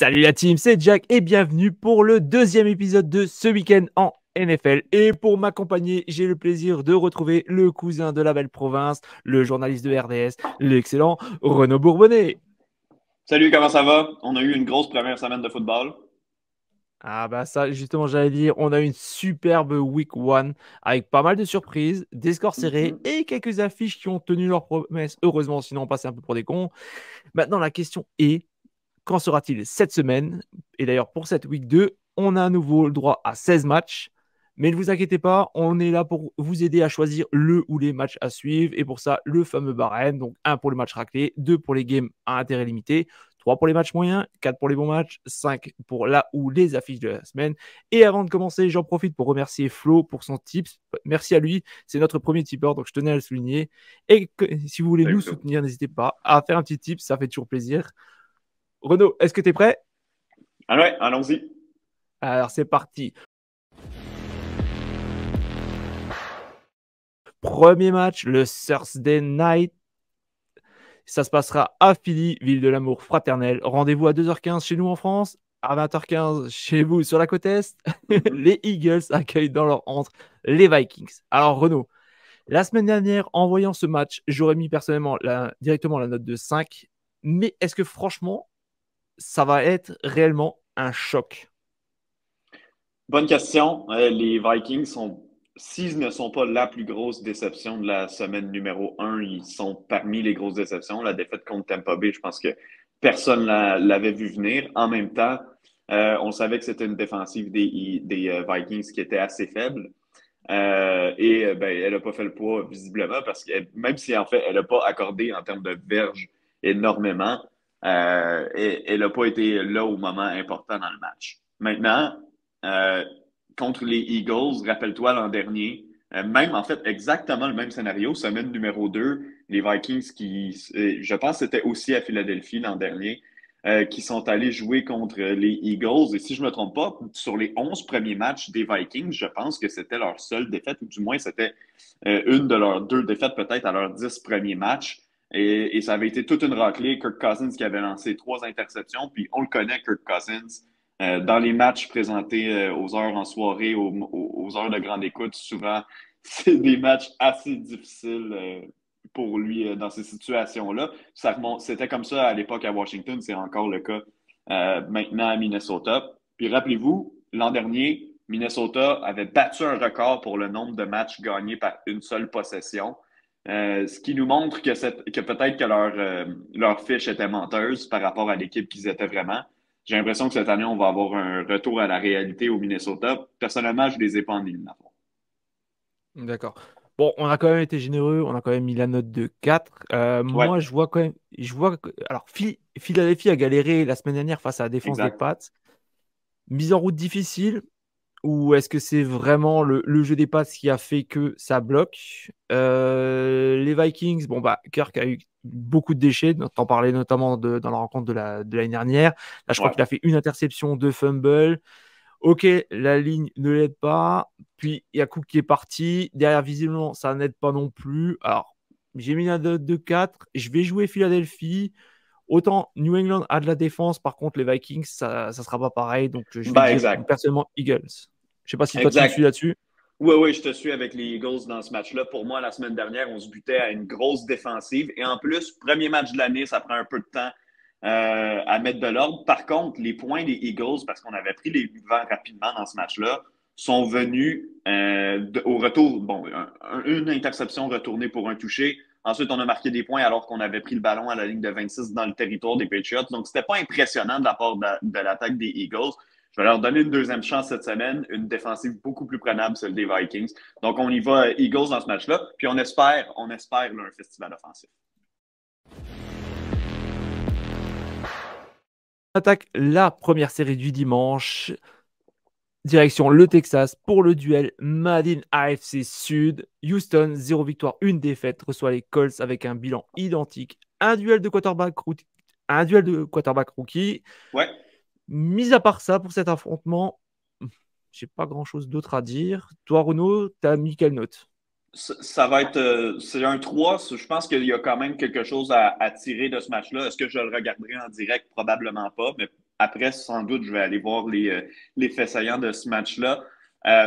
Salut la team, c'est Jack et bienvenue pour le deuxième épisode de ce week-end en NFL. Et pour m'accompagner, j'ai le plaisir de retrouver le cousin de la belle province, le journaliste de RDS, l'excellent Renaud Bourbonnais. Salut, comment ça va? On a eu une grosse première semaine de football. Ah bah ça, justement, j'allais dire, on a une superbe week one avec pas mal de surprises, des scores serrés Mhm. et quelques affiches qui ont tenu leurs promesses. Heureusement, sinon on passait un peu pour des cons. Maintenant, la question est, qu'en sera-t-il cette semaine? Et d'ailleurs, pour cette week 2, on a à nouveau le droit à 16 matchs. Mais ne vous inquiétez pas, on est là pour vous aider à choisir le ou les matchs à suivre. Et pour ça, le fameux barème. Donc, un pour le match raclé, 2 pour les games à intérêt limité, 3 pour les matchs moyens, 4 pour les bons matchs, 5 pour là ou les affiches de la semaine. Et avant de commencer, j'en profite pour remercier Flo pour son tips. Merci à lui, c'est notre premier tipeur, donc je tenais à le souligner. Et si vous voulez nous Salut, Flo. soutenir, n'hésitez pas à faire un petit tip, ça fait toujours plaisir. Renaud, est-ce que tu es prêt? Ah ouais, allons-y. Alors c'est parti. Premier match, le Thursday Night. Ça se passera à Philly, ville de l'amour fraternel. Rendez-vous à 2h15 chez nous en France, à 20h15 chez vous sur la côte Est. Mhm. Les Eagles accueillent dans leur antre les Vikings. Alors Renaud, la semaine dernière, en voyant ce match, j'aurais mis personnellement directement la note de 5. Mais est-ce que franchement, ça va être réellement un choc? Bonne question. Les Vikings sont, s'ils ne sont pas la plus grosse déception de la semaine numéro un, ils sont parmi les grosses déceptions. La défaite contre Tampa Bay, je pense que personne l'avait vu venir. En même temps, on savait que c'était une défensive des Vikings qui était assez faible. Ben, elle n'a pas fait le poids visiblement parce que même si en fait elle n'a pas accordé en termes de verges énormément, elle n'a pas été là au moment important dans le match. Maintenant, euh, contre les Eagles, rappelle-toi l'an dernier, même en fait exactement le même scénario, semaine numéro 2, les Vikings je pense c'était aussi à Philadelphie l'an dernier, qui sont allés jouer contre les Eagles. Et si je ne me trompe pas, sur les 11 premiers matchs des Vikings, je pense que c'était leur seule défaite, ou du moins c'était une de leurs deux défaites peut-être à leurs 10 premiers matchs. Et ça avait été toute une raclée. Kirk Cousins qui avait lancé 3 interceptions. Puis on le connaît, Kirk Cousins. Dans les matchs présentés aux heures en soirée, aux heures de grande écoute, souvent, c'est des matchs assez difficiles pour lui dans ces situations-là. C'était comme ça à l'époque à Washington, c'est encore le cas maintenant à Minnesota. Puis rappelez-vous, l'an dernier, Minnesota avait battu un record pour le nombre de matchs gagnés par une seule possession. Ce qui nous montre que peut-être que leur fiche était menteuse par rapport à l'équipe qu'ils étaient vraiment. J'ai l'impression que cette année, on va avoir un retour à la réalité au Minnesota. Personnellement, je ne les ai pas en éliminatoire. D'accord. Bon, on a quand même été généreux, on a quand même mis la note de 4. Ouais, Moi, je vois quand même. Alors, Philadelphie a galéré la semaine dernière face à la défense des exact. Pats. Mise en route difficile, ou est-ce que c'est vraiment le jeu des Pats qui a fait que ça bloque? Les Vikings, bon, bah, Kirk a eu beaucoup de déchets, t'en parlais notamment dans la rencontre de l'année dernière. Là, je crois Ouais. qu'il a fait une interception, deux fumbles. Ok, la ligne ne l'aide pas. Puis il y a Cook qui est parti. Derrière, visiblement, ça n'aide pas non plus. Alors, j'ai mis la note de 4. Je vais jouer Philadelphie. Autant New England a de la défense, par contre, les Vikings, ça ne sera pas pareil. Donc, je vais Ben, dire exact. personnellement Eagles. Je sais pas si toi, tu me suis Exact. là-dessus. Oui, oui, je te suis avec les Eagles dans ce match-là. Pour moi, la semaine dernière, on se butait à une grosse défensive. Et en plus, premier match de l'année, ça prend un peu de temps à mettre de l'ordre. Par contre, les points des Eagles, parce qu'on avait pris les devants rapidement dans ce match-là, sont venus au retour. Bon, une interception retournée pour un touché. Ensuite, on a marqué des points alors qu'on avait pris le ballon à la ligne de 26 dans le territoire des Patriots. Donc, c'était pas impressionnant de la part de l'attaque des Eagles. Je vais leur donner une deuxième chance cette semaine, une défensive beaucoup plus prenable, celle des Vikings. Donc, on y va Eagles dans ce match-là, puis on espère là, un festival offensif. On attaque la première série du dimanche. Direction le Texas pour le duel Madin AFC Sud. Houston, 0 victoire, 1 défaite, reçoit les Colts avec un bilan identique. Un duel de quarterback rookie. Ouais, Mis à part ça, pour cet affrontement, j'ai pas grand-chose d'autre à dire. Toi, Renaud, t'as mis quelle note? ça va être. C'est un 3. Je pense qu'il y a quand même quelque chose à tirer de ce match-là. Est-ce que je le regarderai en direct? Probablement pas. Mais après, sans doute, je vais aller voir les faits saillants de ce match-là.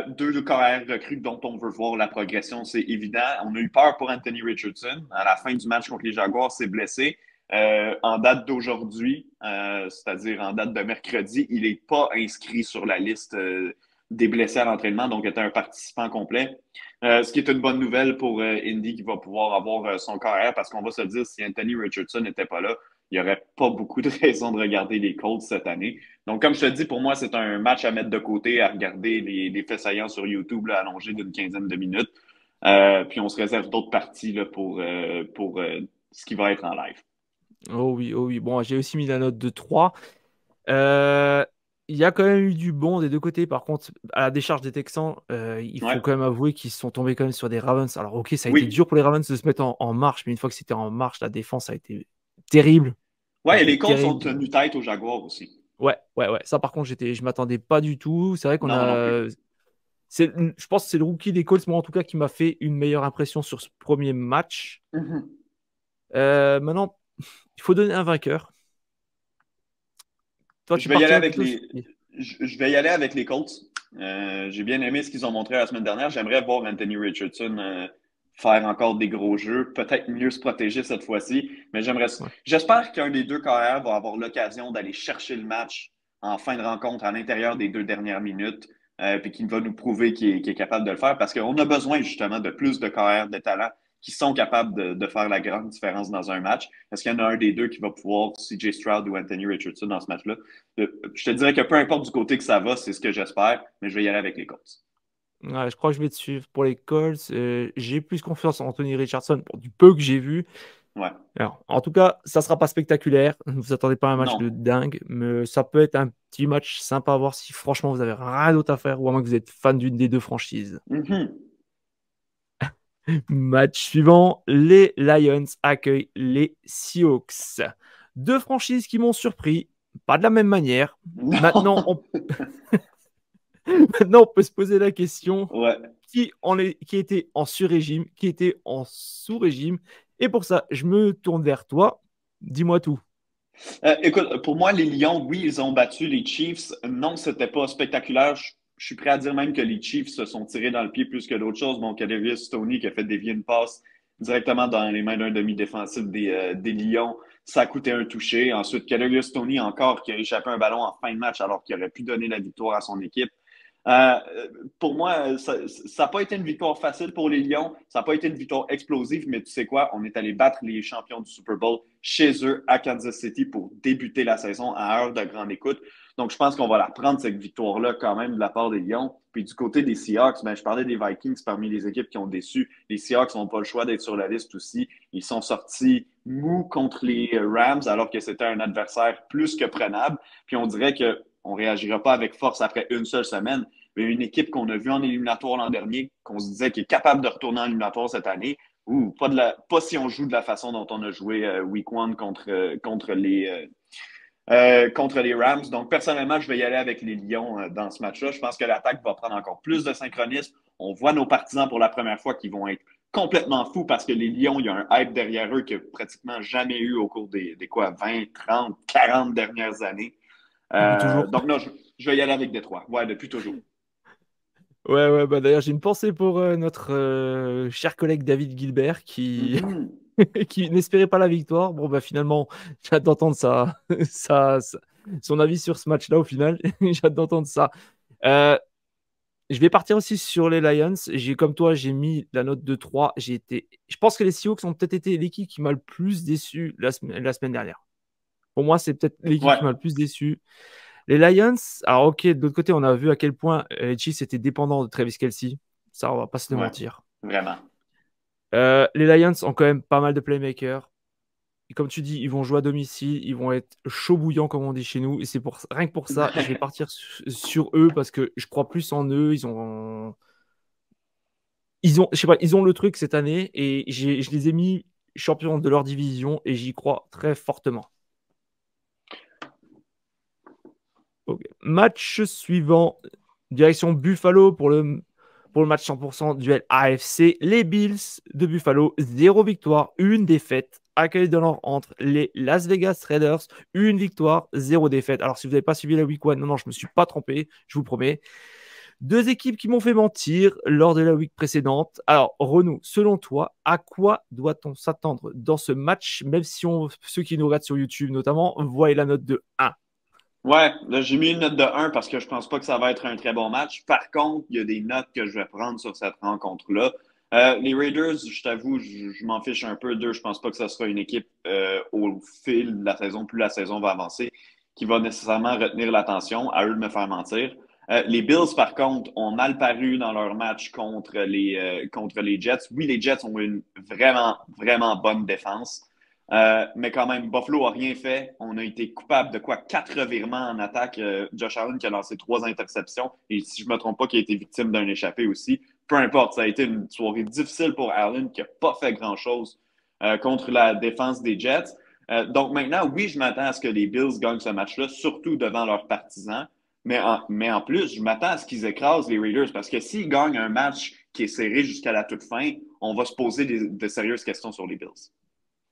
Deux carrières recrues dont on veut voir la progression, c'est évident. On a eu peur pour Anthony Richardson. À la fin du match contre les Jaguars, s'est blessé. En date d'aujourd'hui, c'est-à-dire en date de mercredi, il n'est pas inscrit sur la liste des blessés à l'entraînement, donc était un participant complet. Ce qui est une bonne nouvelle pour Indy qui va pouvoir avoir son carrière, parce qu'on va se dire, si Anthony Richardson n'était pas là, il n'y aurait pas beaucoup de raisons de regarder les Colts cette année. Donc, comme je te dis, pour moi, c'est un match à mettre de côté, à regarder les faits saillants sur YouTube là, allongés d'une quinzaine de minutes. Puis on se réserve d'autres parties là, pour ce qui va être en live. Oh oui, oh oui. Bon, j'ai aussi mis la note de 3. Il y a quand même eu du bon des deux côtés. Par contre, à la décharge des Texans, il faut Ouais. quand même avouer qu'ils sont tombés quand même sur des Ravens. Alors, ok, ça a été Oui. dur pour les Ravens de se mettre en marche, mais une fois que c'était en marche, la défense a été terrible. Ça a Ouais, et été les Colts ont terrible. tenu tête aux Jaguars aussi. Ouais, ouais, ouais. Ça, par contre, je m'attendais pas du tout. C'est vrai qu'on Non, moi non plus. a. Je pense que c'est le rookie des Colts, moi en tout cas, qui m'a fait une meilleure impression sur ce premier match. Mhm. Maintenant, il faut donner un vainqueur. Toi, Je tu vais y aller partirais avec plutôt sur les. qui? Je vais y aller avec les Colts. J'ai bien aimé ce qu'ils ont montré la semaine dernière. J'aimerais voir Anthony Richardson faire encore des gros jeux, peut-être mieux se protéger cette fois-ci. Mais Ouais. j'espère qu'un des deux carrières va avoir l'occasion d'aller chercher le match en fin de rencontre à l'intérieur des 2 dernières minutes, puis qu'il va nous prouver qu'il est capable de le faire, parce qu'on a besoin justement de plus de carrières de talent qui sont capables de faire la grande différence dans un match. Est-ce qu'il y en a un des deux qui va pouvoir, CJ Stroud ou Anthony Richardson dans ce match-là? Je te dirais que peu importe du côté que ça va, c'est ce que j'espère, mais je vais y aller avec les Colts. Ouais, je crois que je vais te suivre pour les Colts. J'ai plus confiance en Anthony Richardson pour du peu que j'ai vu. Ouais. Alors, en tout cas, ça sera pas spectaculaire. Ne vous attendez pas à un match de Non. dingue, mais ça peut être un petit match sympa à voir si franchement vous avez rien d'autre à faire ou à moins que vous êtes fan d'une des deux franchises. Mhm. Match suivant, les Lions accueillent les Seahawks. Deux franchises qui m'ont surpris, pas de la même manière. Maintenant, Non. on, Maintenant, on peut se poser la question Ouais. qui était en sur-régime, qui était en sous-régime. Et pour ça, je me tourne vers toi. Dis-moi tout. Écoute, pour moi, les Lions, oui, ils ont battu les Chiefs. Non, c'était pas spectaculaire. Je suis prêt à dire même que les Chiefs se sont tirés dans le pied plus que d'autres choses. Bon, Kadarius Toney qui a fait dévier une passe directement dans les mains d'un demi-défensif des Lions. Ça a coûté un touché. Ensuite, Kadarius Toney encore qui a échappé un ballon en fin de match alors qu'il aurait pu donner la victoire à son équipe. Euh, pour moi, ça n'a pas été une victoire facile pour les Lions. Ça n'a pas été une victoire explosive, mais tu sais quoi? On est allé battre les champions du Super Bowl chez eux à Kansas City pour débuter la saison à heure de grande écoute. Donc, je pense qu'on va la prendre, cette victoire-là, quand même, de la part des Lions. Puis du côté des Seahawks, ben, je parlais des Vikings parmi les équipes qui ont déçu. Les Seahawks n'ont pas le choix d'être sur la liste aussi. Ils sont sortis mous contre les Rams alors que c'était un adversaire plus que prenable. Puis on dirait qu'on ne réagira pas avec force après une seule semaine. Mais une équipe qu'on a vue en éliminatoire l'an dernier, qu'on se disait qu'elle est capable de retourner en éliminatoire cette année, ou pas si on joue de la façon dont on a joué Week 1 contre les Rams. Donc, personnellement, je vais y aller avec les Lions dans ce match-là. Je pense que l'attaque va prendre encore plus de synchronisme. On voit nos partisans pour la première fois qui vont être complètement fous parce que les Lions, il y a un hype derrière eux qu'il n'y a pratiquement jamais eu au cours des quoi, 20, 30, 40 dernières années. Depuis toujours. Donc, non, je vais y aller avec Détroit. Ouais, depuis toujours. Ouais, ouais, bah d'ailleurs, j'ai une pensée pour notre cher collègue David Gilbert qui, Mhm. qui n'espérait pas la victoire. Bon, bah finalement, j'ai hâte d'entendre son avis sur ce match-là au final. J'ai hâte d'entendre ça. Euh, je vais partir aussi sur les Lions. Comme toi, j'ai mis la note de 3. Je pense que les Seahawks ont peut-être été l'équipe qui m'a le plus déçu la semaine dernière. Pour moi, c'est peut-être l'équipe Ouais, qui m'a le plus déçu. Les Lions, alors ok, de l'autre côté, on a vu à quel point les Chiefs étaient dépendants de Travis Kelce. Ça, on va pas se le ouais, mentir. vraiment. Les Lions ont quand même pas mal de playmakers. Et comme tu dis, ils vont jouer à domicile, ils vont être chaud bouillants, comme on dit chez nous. Et c'est rien que pour ça, je vais partir sur eux parce que je crois plus en eux. Je sais pas, ils ont le truc cette année et je les ai mis champions de leur division et j'y crois très fortement. Ok. Match suivant, direction Buffalo pour le match 100% duel AFC. Les Bills de Buffalo, 0 victoire, une défaite. à quel est dans l'ordre entre les Las Vegas Raiders, une victoire, 0 défaite. Alors, si vous n'avez pas suivi la Week 1, non, je ne me suis pas trompé, je vous promets. Deux équipes qui m'ont fait mentir lors de la week précédente. Alors, Renaud, selon toi, à quoi doit-on s'attendre dans ce match, même si ceux qui nous regardent sur YouTube notamment voient la note de 1? Ouais, là, j'ai mis une note de 1 parce que je pense pas que ça va être un très bon match. Par contre, il y a des notes que je vais prendre sur cette rencontre-là. Les Raiders, je t'avoue, je m'en fiche un peu d'eux. Je pense pas que ce sera une équipe au fil de la saison, plus la saison va avancer, qui va nécessairement retenir l'attention. À eux de me faire mentir. Les Bills, par contre, ont mal paru dans leur match contre les Jets. Oui, les Jets ont une vraiment, vraiment bonne défense. Mais quand même, Buffalo n'a rien fait. On a été coupable de quoi? 4 revirements en attaque. Josh Allen qui a lancé 3 interceptions. Et si je ne me trompe pas, qui a été victime d'un échappé aussi. Peu importe, ça a été une soirée difficile pour Allen qui n'a pas fait grand-chose contre la défense des Jets. Donc maintenant, oui, je m'attends à ce que les Bills gagnent ce match-là, surtout devant leurs partisans. Mais en plus, je m'attends à ce qu'ils écrasent les Raiders parce que s'ils gagnent un match qui est serré jusqu'à la toute fin, on va se poser de sérieuses questions sur les Bills.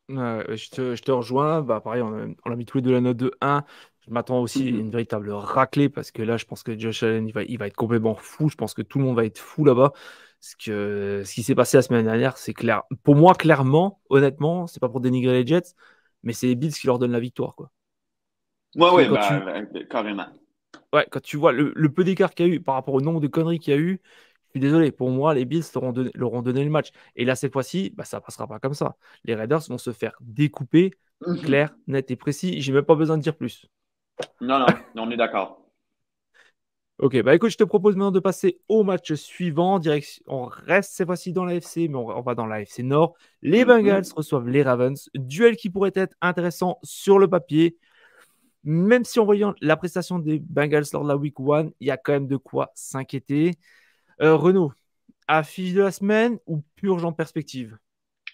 Je te rejoins. Bah, pareil, on a mis tous les deux la note de 1. Je m'attends aussi à Mhm. une véritable raclée parce que là, je pense que Josh Allen, il va être complètement fou. Je pense que tout le monde va être fou là-bas. Ce qui s'est passé la semaine dernière, c'est clair. Pour moi, clairement, honnêtement, c'est pas pour dénigrer les Jets, mais c'est les Bills qui leur donnent la victoire, quoi. Oui, Parce que oui, ben, carrément. quand tu vois le peu d'écart qu'il y a eu par rapport au nombre de conneries qu'il y a eu, je suis désolé. Pour moi, les Bills leur ont donné le match. Et là, cette fois-ci, bah, ça passera pas comme ça. Les Raiders vont se faire découper, Mhm. clair, net et précis. J'ai même pas besoin de dire plus. Non, non, on est d'accord. Ok, bah écoute, je te propose maintenant de passer au match suivant. On reste cette fois-ci dans la FC, mais on va dans la FC Nord. Les Bengals Mhm. reçoivent les Ravens. Duel qui pourrait être intéressant sur le papier. Même si en voyant la prestation des Bengals lors de la Week 1, il y a quand même de quoi s'inquiéter. Renaud, affiche de la semaine ou purge en perspective?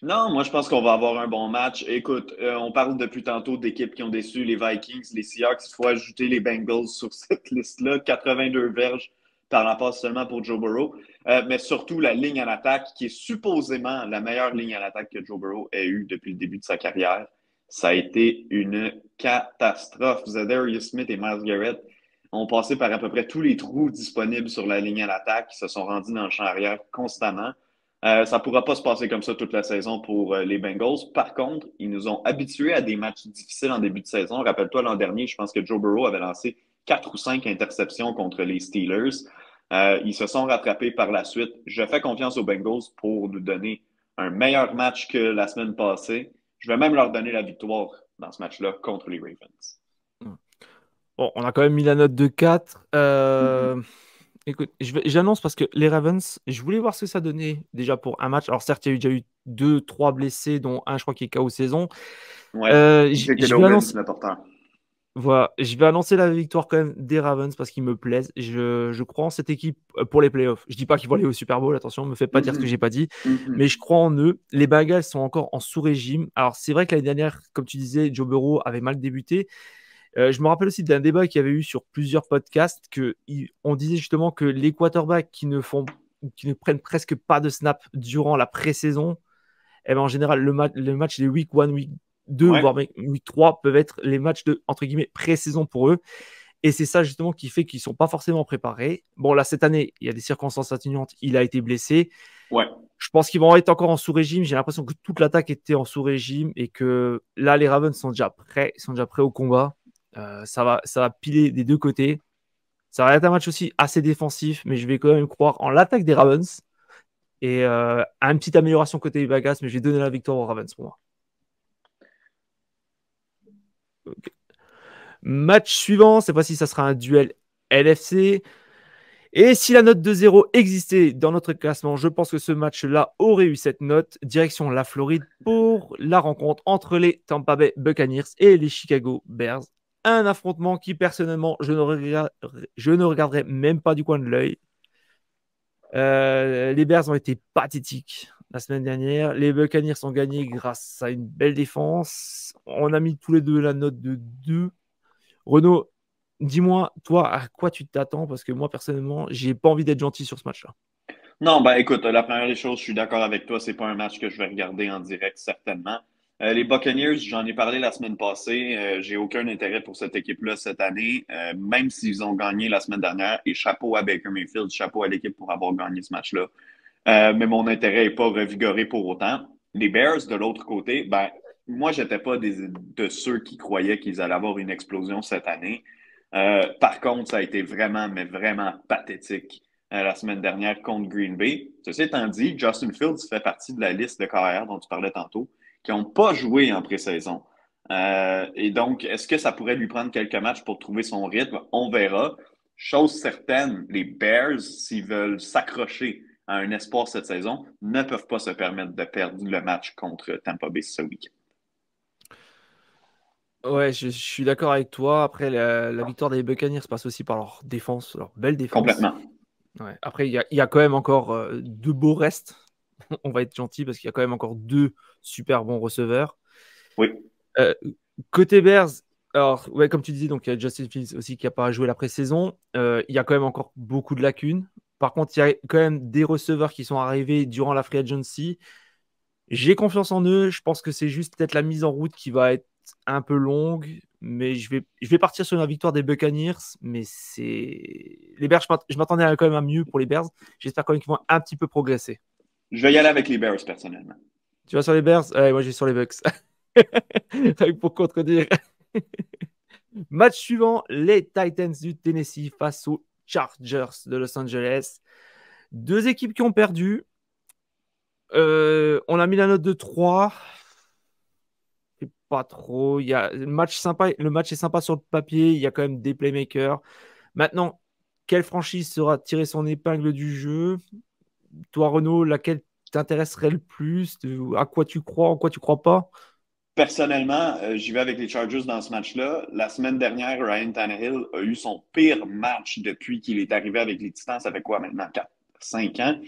Non, moi, je pense qu'on va avoir un bon match. Écoute, on parle depuis tantôt d'équipes qui ont déçu les Vikings, les Seahawks. Il faut ajouter les Bengals sur cette liste-là. 82 verges par la passe seulement pour Joe Burrow. Mais surtout, la ligne en attaque, qui est supposément la meilleure ligne en attaque que Joe Burrow ait eue depuis le début de sa carrière. Ça a été une catastrophe. Zadarius Smith et Myles Garrett ont passé par à peu près tous les trous disponibles sur la ligne en attaque. Ils se sont rendus dans le champ arrière constamment. Ça ne pourra pas se passer comme ça toute la saison pour les Bengals. Par contre, ils nous ont habitués à des matchs difficiles en début de saison. Rappelle-toi, l'an dernier, je pense que Joe Burrow avait lancé 4 ou 5 interceptions contre les Steelers. Ils se sont rattrapés par la suite. Je fais confiance aux Bengals pour nous donner un meilleur match que la semaine passée. Je vais même leur donner la victoire dans ce match-là contre les Ravens. Bon, on a quand même mis la note de 4. Mhm. Écoute, j'annonce parce que les Ravens, je voulais voir ce que ça donnait déjà pour un match. Alors certes, il y a déjà eu 2, 3 blessés, dont un, je crois, qui est KO saison. Ouais, Je J.K. vais Dobbins, annoncer, le porteur. voilà, je vais annoncer la victoire quand même des Ravens parce qu'ils me plaisent. Je crois en cette équipe pour les playoffs. Je dis pas qu'ils vont aller au Super Bowl, attention, ne me faites pas dire ce que j'ai Mhm. pas dit, mais Mhm. je crois en eux. Les Bengals sont encore en sous-régime. Alors c'est vrai que l'année dernière, comme tu disais, Joe Burrow avait mal débuté. Je me rappelle aussi d'un débat qu'il y avait eu sur plusieurs podcasts on disait justement que les quarterbacks qui ne prennent presque pas de snap durant la pré-saison, eh ben en général, le match des week 1, week 2, Ouais. voire même week 3 peuvent être les matchs de, entre guillemets, pré-saison pour eux. Et c'est ça justement qui fait qu'ils ne sont pas forcément préparés. Bon, là, cette année, il y a des circonstances atténuantes. Il a été blessé. Ouais. Je pense qu'ils vont être encore en sous-régime. J'ai l'impression que toute l'attaque était en sous-régime et que là, les Ravens sont déjà prêts. Ils sont déjà prêts au combat. Ça va piler des deux côtés. Ça va être un match aussi assez défensif, mais je vais quand même croire en l'attaque des Ravens et à une petite amélioration côté Vegas, mais je vais donner la victoire aux Ravens pour moi. Ok. Match suivant, cette fois-ci, ça sera un duel LFC. Et si la note de 0 existait dans notre classement, je pense que ce match-là aurait eu cette note. Direction la Floride pour la rencontre entre les Tampa Bay Buccaneers et les Chicago Bears. Un affrontement qui, personnellement, je ne regarderai même pas du coin de l'œil. Les Bears ont été pathétiques la semaine dernière. Les Buccaneers ont gagné grâce à une belle défense. On a mis tous les deux la note de 2. Renaud, dis-moi, toi, à quoi tu t'attends? Parce que moi, personnellement, j'ai pas envie d'être gentil sur ce match-là. Non, ben écoute, la première des choses, je suis d'accord avec toi, c'est pas un match que je vais regarder en direct, certainement. Les Buccaneers, j'en ai parlé la semaine passée. J'ai aucun intérêt pour cette équipe-là cette année, même s'ils ont gagné la semaine dernière. Et chapeau à Baker Mayfield, chapeau à l'équipe pour avoir gagné ce match-là. Mais mon intérêt n'est pas revigoré pour autant. Les Bears, de l'autre côté, ben, moi, j'étais pas de ceux qui croyaient qu'ils allaient avoir une explosion cette année. Par contre, ça a été vraiment, mais vraiment pathétique la semaine dernière contre Green Bay. Ceci étant dit, Justin Fields fait partie de la liste de carrière dont tu parlais tantôt, qui n'ont pas joué en pré-saison. Et donc, est-ce que ça pourrait lui prendre quelques matchs pour trouver son rythme? On verra. Chose certaine, les Bears, s'ils veulent s'accrocher à un espoir cette saison, ne peuvent pas se permettre de perdre le match contre Tampa Bay ce week-end. Ouais, je suis d'accord avec toi. Après, la victoire des Buccaneers passe aussi par leur défense, leur belle défense. Complètement. Ouais. Après, il y a quand même encore deux beaux restes. On va être gentil parce qu'il y a quand même encore deux super bons receveurs. Oui. Euh, Côté Bears, alors, ouais, comme tu disais, donc il y a Justin Fields aussi qui n'a pas joué la pré-saison. Il y a quand même encore beaucoup de lacunes. Par contre, il y a quand même des receveurs qui sont arrivés durant la free agency. J'ai confiance en eux. Je pense que c'est juste peut-être la mise en route qui va être un peu longue. Mais je vais partir sur la victoire des Buccaneers. Mais c'est. Les Bears, je m'attendais quand même à mieux pour les Bears. J'espère quand même qu'ils vont un petit peu progresser. Je vais y aller avec les Bears personnellement. Tu vas sur les Bears? Ouais, moi, j'ai sur les Bucks. Pour contredire. Match suivant, les Titans du Tennessee face aux Chargers de Los Angeles. Deux équipes qui ont perdu. On a mis la note de 3. C'est pas trop. Il y a le match est sympa sur le papier. Il y a quand même des playmakers. Maintenant, quelle franchise sera tirer son épingle du jeu? Toi, Renaud, laquelle t'intéresserait le plus? À quoi tu crois, en quoi tu crois pas? Personnellement, j'y vais avec les Chargers dans ce match-là. La semaine dernière, Ryan Tannehill a eu son pire match depuis qu'il est arrivé avec les Titans. Ça fait quoi maintenant? 4, 5 ans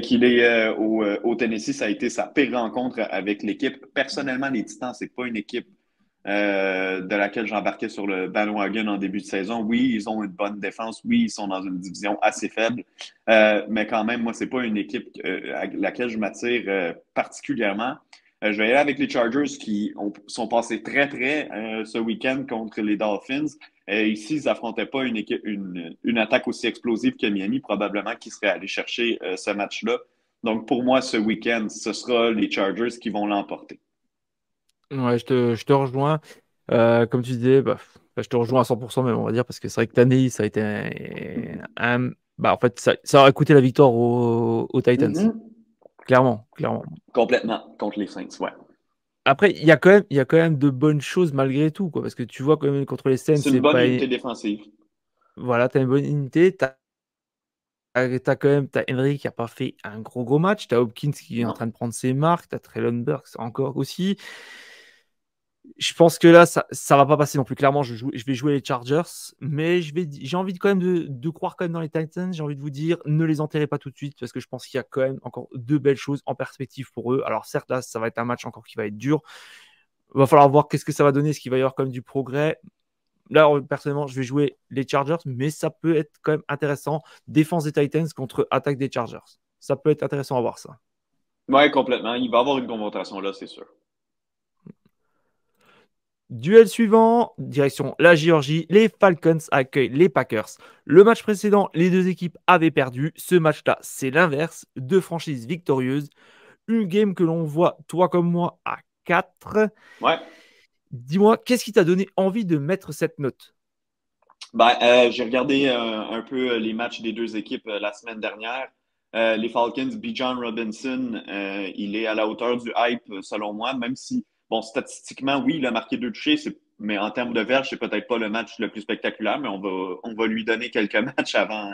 qu'il est au Tennessee. Ça a été sa pire rencontre avec l'équipe. Personnellement, les Titans, c'est pas une équipe de laquelle j'embarquais sur le bandwagon en début de saison. Oui, ils ont une bonne défense. Oui, ils sont dans une division assez faible. Mais quand même, moi, c'est pas une équipe à laquelle je m'attire particulièrement. Je vais y aller avec les Chargers qui sont passés très près ce week-end contre les Dolphins. Ici, ils n'affrontaient pas une attaque aussi explosive que Miami, probablement, qui serait allé chercher ce match-là. Donc, pour moi, ce week-end, ce sera les Chargers qui vont l'emporter. Ouais, je te rejoins. Comme tu disais, je te rejoins à 100% même, on va dire, parce que c'est vrai que Tannehill, ça a été en fait, ça aurait coûté la victoire aux Titans. Mhm. Clairement, clairement. Complètement contre les Saints, ouais. Après, il y a quand même de bonnes choses malgré tout, quoi, parce que tu vois quand même contre les Saints, C'est une c'est bonne pas. unité défensive. Voilà, t'as une bonne unité. T'as Henry qui a pas fait un gros match. T'as Hopkins qui est en Non. train de prendre ses marques. T'as Treylon Burks encore aussi. Je pense que là, ça va pas passer non plus. Clairement, je vais jouer les Chargers, mais j'ai envie quand même de croire quand même dans les Titans. J'ai envie de vous dire, ne les enterrez pas tout de suite parce que je pense qu'il y a quand même encore deux belles choses en perspective pour eux. Alors certes, là, ça va être un match encore qui va être dur. Il va falloir voir qu'est-ce que ça va donner, est-ce qu'il va y avoir quand même du progrès. Là, personnellement, je vais jouer les Chargers, mais ça peut être quand même intéressant. Défense des Titans contre attaque des Chargers. Ça peut être intéressant à voir ça. Oui, complètement. Il va y avoir une confrontation là, c'est sûr. Duel suivant, direction la Géorgie, les Falcons accueillent les Packers. Le match précédent, les deux équipes avaient perdu. Ce match-là, c'est l'inverse. Deux franchises victorieuses. Une game que l'on voit, toi comme moi, à 4. Ouais. Dis-moi, qu'est-ce qui t'a donné envie de mettre cette note? Ben, j'ai regardé un peu les matchs des deux équipes la semaine dernière. Les Falcons, Bijan Robinson, il est à la hauteur du hype, selon moi, même si, bon, statistiquement, oui, il a marqué 2 touchés, mais en termes de verge, c'est peut-être pas le match le plus spectaculaire, mais on va lui donner quelques matchs avant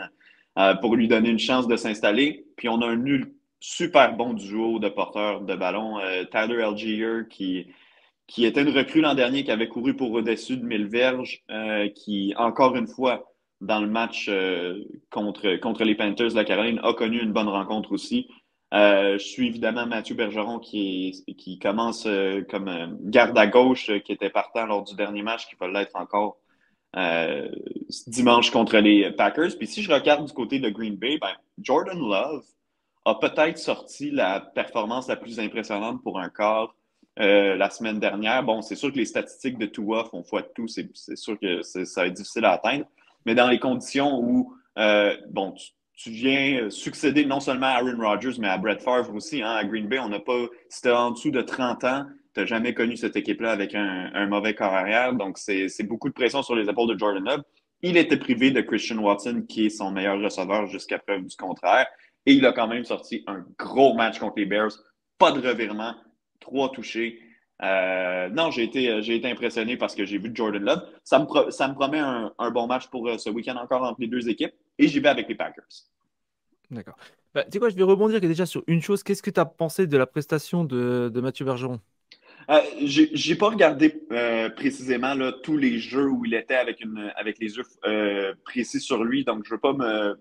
pour lui donner une chance de s'installer. Puis on a un nul super bon duo de porteurs de ballon, Tyler Algier qui était une recrue l'an dernier, qui avait couru pour au-dessus de 1000 verges, qui, encore une fois, dans le match contre les Panthers de la Caroline, a connu une bonne rencontre aussi. Je suis évidemment Mathieu Bergeron qui commence comme garde à gauche, qui était partant lors du dernier match, qui va l'être encore euh, dimanche contre les Packers. Puis si je regarde du côté de Green Bay, ben, Jordan Love a peut-être sorti la performance la plus impressionnante pour un corps la semaine dernière. Bon, c'est sûr que les statistiques de Tua font foi de tout. C'est sûr que ça va être difficile à atteindre. Mais dans les conditions où, bon, tu viens succéder non seulement à Aaron Rodgers, mais à Brett Favre aussi. Hein, à Green Bay, on n'a pas, si tu en dessous de 30 ans, tu n'as jamais connu cette équipe-là avec un mauvais corps arrière. Donc, c'est beaucoup de pression sur les épaules de Jordan Love. Il était privé de Christian Watson, qui est son meilleur receveur jusqu'à preuve du contraire. Et il a quand même sorti un gros match contre les Bears. Pas de revirement, 3 touchés. Non, j'ai été impressionné parce que j'ai vu Jordan Love. Ça me promet un bon match pour ce week-end encore entre les deux équipes. Et j'y vais avec les Packers. D'accord. Bah, tu sais quoi, je vais rebondir déjà sur une chose. Qu'est-ce que tu as pensé de la prestation de Mathieu Bergeron? J'ai pas regardé précisément là, tous les jeux où il était avec les yeux précis sur lui, donc je veux pas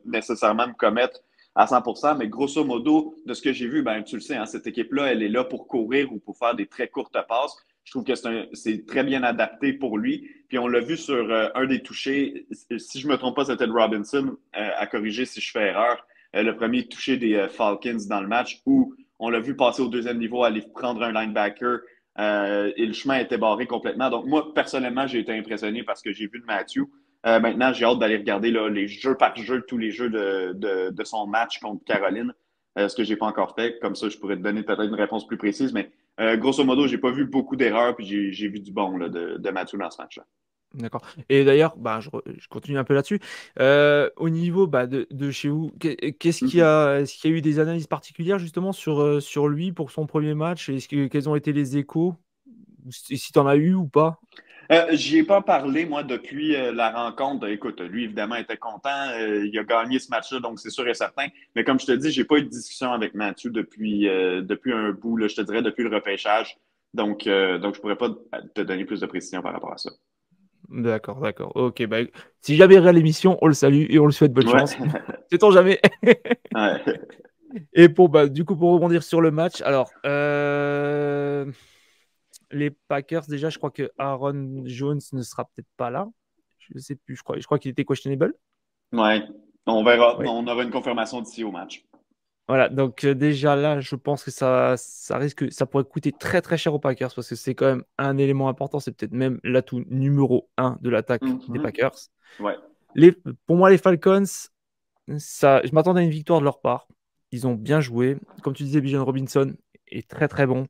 nécessairement me commettre à 100%, mais grosso modo, de ce que j'ai vu, ben, tu le sais, hein, cette équipe-là, elle est là pour courir ou pour faire des très courtes passes. Je trouve que c'est très bien adapté pour lui. Puis on l'a vu sur un des touchés, si je me trompe pas, c'était de Robinson, à corriger si je fais erreur, le premier touché des Falcons dans le match où on l'a vu passer au deuxième niveau, aller prendre un linebacker et le chemin était barré complètement. Donc, moi, personnellement, j'ai été impressionné parce que j'ai vu de Matthew. Maintenant, j'ai hâte d'aller regarder là, les jeux par jeu, tous les jeux de son match contre Caroline, ce que j'ai pas encore fait. Comme ça, je pourrais te donner peut-être une réponse plus précise. Mais grosso modo, j'ai pas vu beaucoup d'erreurs, puis j'ai vu du bon là, de Matthew dans ce match-là. D'accord. Et d'ailleurs, bah, je continue un peu là-dessus. Au niveau bah, de chez vous, qu'est-ce qu'il y Mhm. a, est-ce qu'il y a eu des analyses particulières justement sur lui pour son premier match? Quels ont été les échos? Si tu en as eu ou pas? J'y ai pas parlé, moi, depuis la rencontre. Écoute, lui, évidemment, était content. Il a gagné ce match-là, donc c'est sûr et certain. Mais comme je te dis, j'ai pas eu de discussion avec Mathieu depuis un bout, là, je te dirais, depuis le repêchage. Donc je pourrais pas te donner plus de précision par rapport à ça. D'accord, d'accord. Ok, bah, si jamais il regarde l'émission, on le salue et on le souhaite bonne Ouais. chance. Sait-on jamais? Ouais. Et du coup, pour rebondir sur le match, alors, les Packers, déjà, je crois que Aaron Jones ne sera peut-être pas là. Je sais plus, je crois qu'il était questionable. Ouais. On verra. Oui. On aura une confirmation d'ici au match. Voilà, donc déjà là, je pense que ça pourrait coûter très très cher aux Packers parce que c'est quand même un élément important, c'est peut-être même l'atout numéro un de l'attaque des Mhm. Packers. Ouais. Les, pour moi, les Falcons, je m'attendais à une victoire de leur part. Ils ont bien joué. Comme tu disais, Bijan Robinson est très très bon.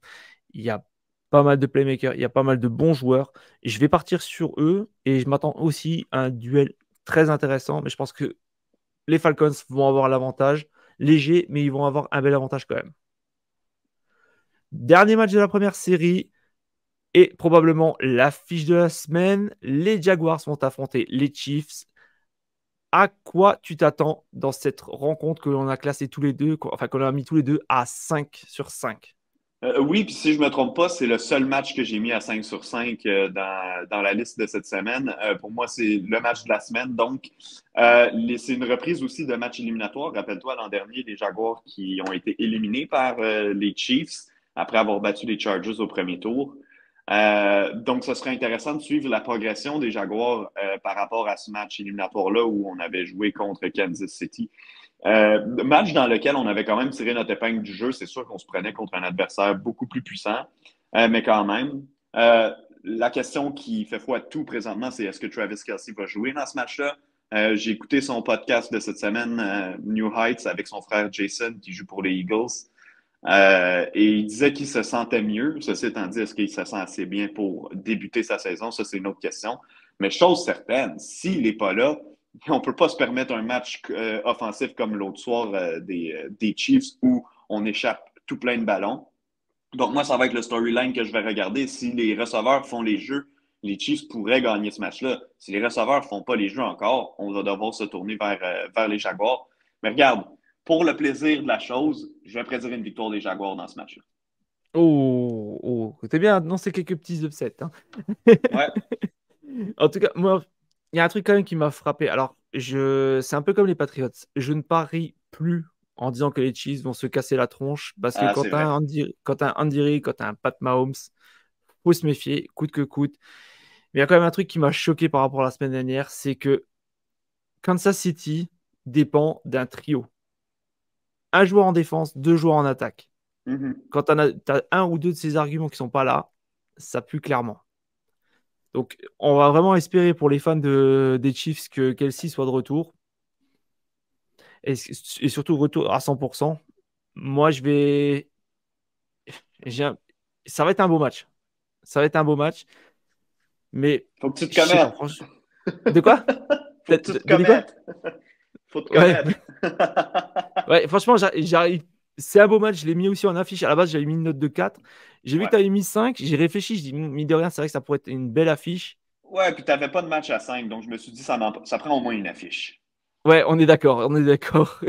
Il y a pas mal de playmakers, il y a pas mal de bons joueurs. Et je vais partir sur eux et je m'attends aussi à un duel très intéressant. Mais je pense que les Falcons vont avoir l'avantage léger, mais ils vont avoir un bel avantage quand même. Dernier match de la première série et probablement l'affiche de la semaine. Les Jaguars vont affronter les Chiefs. À quoi tu t'attends dans cette rencontre que l'on a classée tous les deux, enfin qu'on a mis tous les deux à 5 sur 5? Oui, puis si je me trompe pas, c'est le seul match que j'ai mis à 5 sur 5 dans la liste de cette semaine. Pour moi, c'est le match de la semaine. Donc, c'est une reprise aussi de match éliminatoire. Rappelle-toi, l'an dernier, les Jaguars qui ont été éliminés par les Chiefs après avoir battu les Chargers au premier tour. Donc, ce serait intéressant de suivre la progression des Jaguars par rapport à ce match éliminatoire-là où on avait joué contre Kansas City. Match dans lequel on avait quand même tiré notre épingle du jeu. C'est sûr qu'on se prenait contre un adversaire beaucoup plus puissant, mais quand même. La question qui fait foi de tout présentement, c'est est-ce que Travis Kelce va jouer dans ce match-là? J'ai écouté son podcast de cette semaine, New Heights, avec son frère Jason, qui joue pour les Eagles. Et il disait qu'il se sentait mieux. Ceci étant dit, est-ce qu'il se sent assez bien pour débuter sa saison? Ça, c'est une autre question. Mais chose certaine, s'il n'est pas là, on ne peut pas se permettre un match offensif comme l'autre soir des Chiefs où on échappe tout plein de ballons. Donc, moi, ça va être le storyline que je vais regarder. Si les receveurs font les jeux, les Chiefs pourraient gagner ce match-là. Si les receveurs ne font pas les jeux encore, on va devoir se tourner vers les Jaguars. Mais regarde, pour le plaisir de la chose, je vais prédire une victoire des Jaguars dans ce match-là. Oh, oh, c'est bien, non, c'est quelques petits upsets, hein. Ouais. En tout cas, moi, il y a un truc quand même qui m'a frappé. Alors, c'est un peu comme les Patriots. Je ne parie plus en disant que les Chiefs vont se casser la tronche parce que Ah, c'est vrai. Quand t'as un Andy Reid, quand t'as un Pat Mahomes, faut se méfier, coûte que coûte. Mais il y a quand même un truc qui m'a choqué par rapport à la semaine dernière, c'est que Kansas City dépend d'un trio. Un joueur en défense, deux joueurs en attaque. Mhm. Quand tu as un ou deux de ces arguments qui sont pas là, ça pue clairement. Donc, on va vraiment espérer pour les fans des Chiefs que Kelsey soit de retour. Et surtout retour à 100%. Moi, ça va être un beau match. Ça va être un beau match. Mais Faut que tu te je sais pas, commettes. franchement. De quoi? Faut que tu te T'as dit quoi? commettes. Faut te Ouais, commettre. ouais, franchement, j'arrive. C'est un beau match. Je l'ai mis aussi en affiche. À la base, j'avais mis une note de 4. J'ai vu que Ouais. tu avais mis 5. J'ai réfléchi. Je dis, mine de rien, c'est vrai que ça pourrait être une belle affiche. Ouais, puis t'avais pas de match à 5, donc je me suis dit, ça prend au moins une affiche. Ouais, on est d'accord, on est d'accord.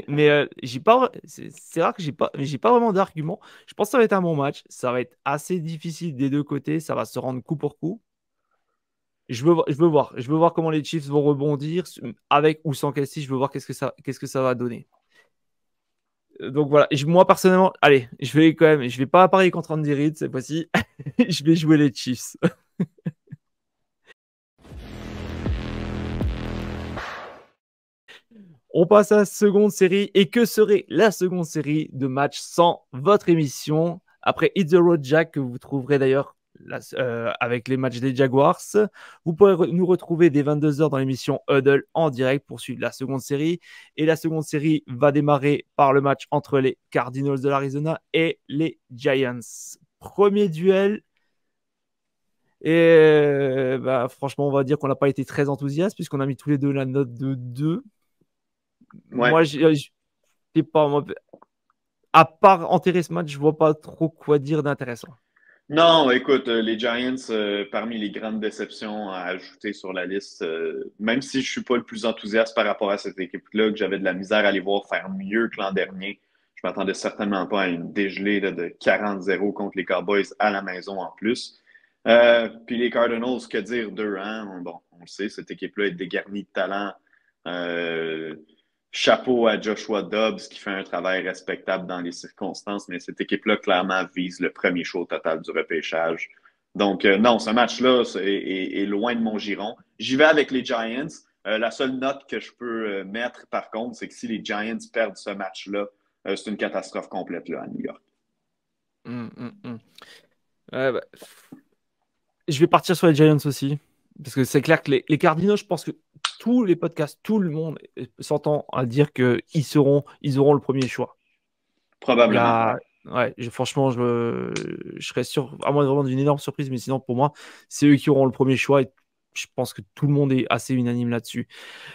Mais j'ai pas, c'est rare que j'ai pas vraiment d'argument. Je pense que ça va être un bon match. Ça va être assez difficile des deux côtés. Ça va se rendre coup pour coup. Je veux voir comment les Chiefs vont rebondir avec ou sans Kelsey. Je veux voir qu'est-ce que ça va donner. Donc voilà. Moi personnellement, allez, je vais pas parier contre Andy Reid cette fois-ci. Je vais jouer les Chiefs. On passe à la seconde série. Et que serait la seconde série de matchs sans votre émission après Hit the Road Jack, que vous trouverez d'ailleurs avec les matchs des Jaguars. Vous pourrez nous retrouver dès 22h dans l'émission Huddle en direct pour suivre la seconde série. Et la seconde série va démarrer par le match entre les Cardinals de l'Arizona et les Giants. Premier duel. Et bah, franchement, on va dire qu'on n'a pas été très enthousiaste puisqu'on a mis tous les deux la note de 2. Ouais. Moi, sais pas, moi, à part enterrer ce match, je vois pas trop quoi dire d'intéressant. Non, écoute, les Giants, parmi les grandes déceptions à ajouter sur la liste, même si je suis pas le plus enthousiaste par rapport à cette équipe-là, que j'avais de la misère à les voir faire mieux que l'an dernier, je m'attendais certainement pas à une dégelée là, de 40-0 contre les Cowboys à la maison en plus. Puis les Cardinals, que dire d'eux, hein? Bon, on le sait, cette équipe-là est dégarnie de talent. Euh, Chapeau à Joshua Dobbs qui fait un travail respectable dans les circonstances, mais cette équipe-là, clairement, vise le premier show total du repêchage. Donc, non, ce match-là est loin de mon giron. J'y vais avec les Giants. La seule note que je peux mettre, par contre, c'est que si les Giants perdent ce match-là, c'est une catastrophe complète là, à New York. Hum. Ouais, bah, je vais partir sur les Giants aussi. Parce que c'est clair que les Cardinals, je pense que tous les podcasts, tout le monde s'entend à dire qu'ils ils auront le premier choix. Il y Probablement, ouais. a, ouais, franchement, je serais sûr, à moins vraiment d'une énorme surprise, mais sinon, pour moi, c'est eux qui auront le premier choix. Et je pense que tout le monde est assez unanime là-dessus.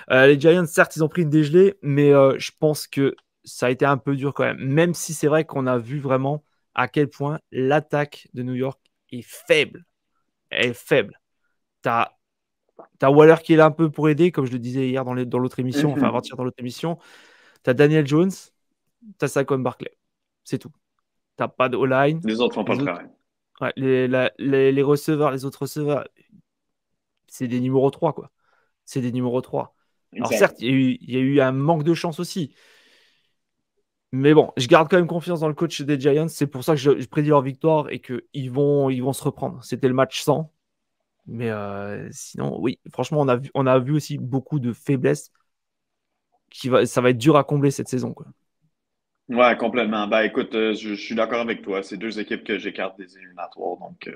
Les Giants, certes, ils ont pris une dégelée, mais je pense que ça a été un peu dur quand même. Même si c'est vrai qu'on a vu vraiment à quel point l'attaque de New York est faible. Elle est faible. T'as as Waller qui est là un peu pour aider, comme je le disais hier dans l'autre émission, enfin Mhm. avant-hier dans l'autre émission. T'as Daniel Jones, t'as Saquon Barkley. C'est tout. T'as pas de O-line. Les autres font pas le Les autres, travail. ouais, les receveurs, les autres receveurs, c'est des numéros 3 quoi. C'est des numéros 3. Alors Exact. certes, il y a eu un manque de chance aussi. Mais bon, je garde quand même confiance dans le coach des Giants. C'est pour ça que je prédis leur victoire et qu'ils vont se reprendre. C'était le match 100. Mais sinon, oui, franchement, on a vu aussi beaucoup de faiblesses. Ça va être dur à combler cette saison, quoi. Ouais, complètement. Ben, écoute, je suis d'accord avec toi. C'est deux équipes que j'écarte des éliminatoires, donc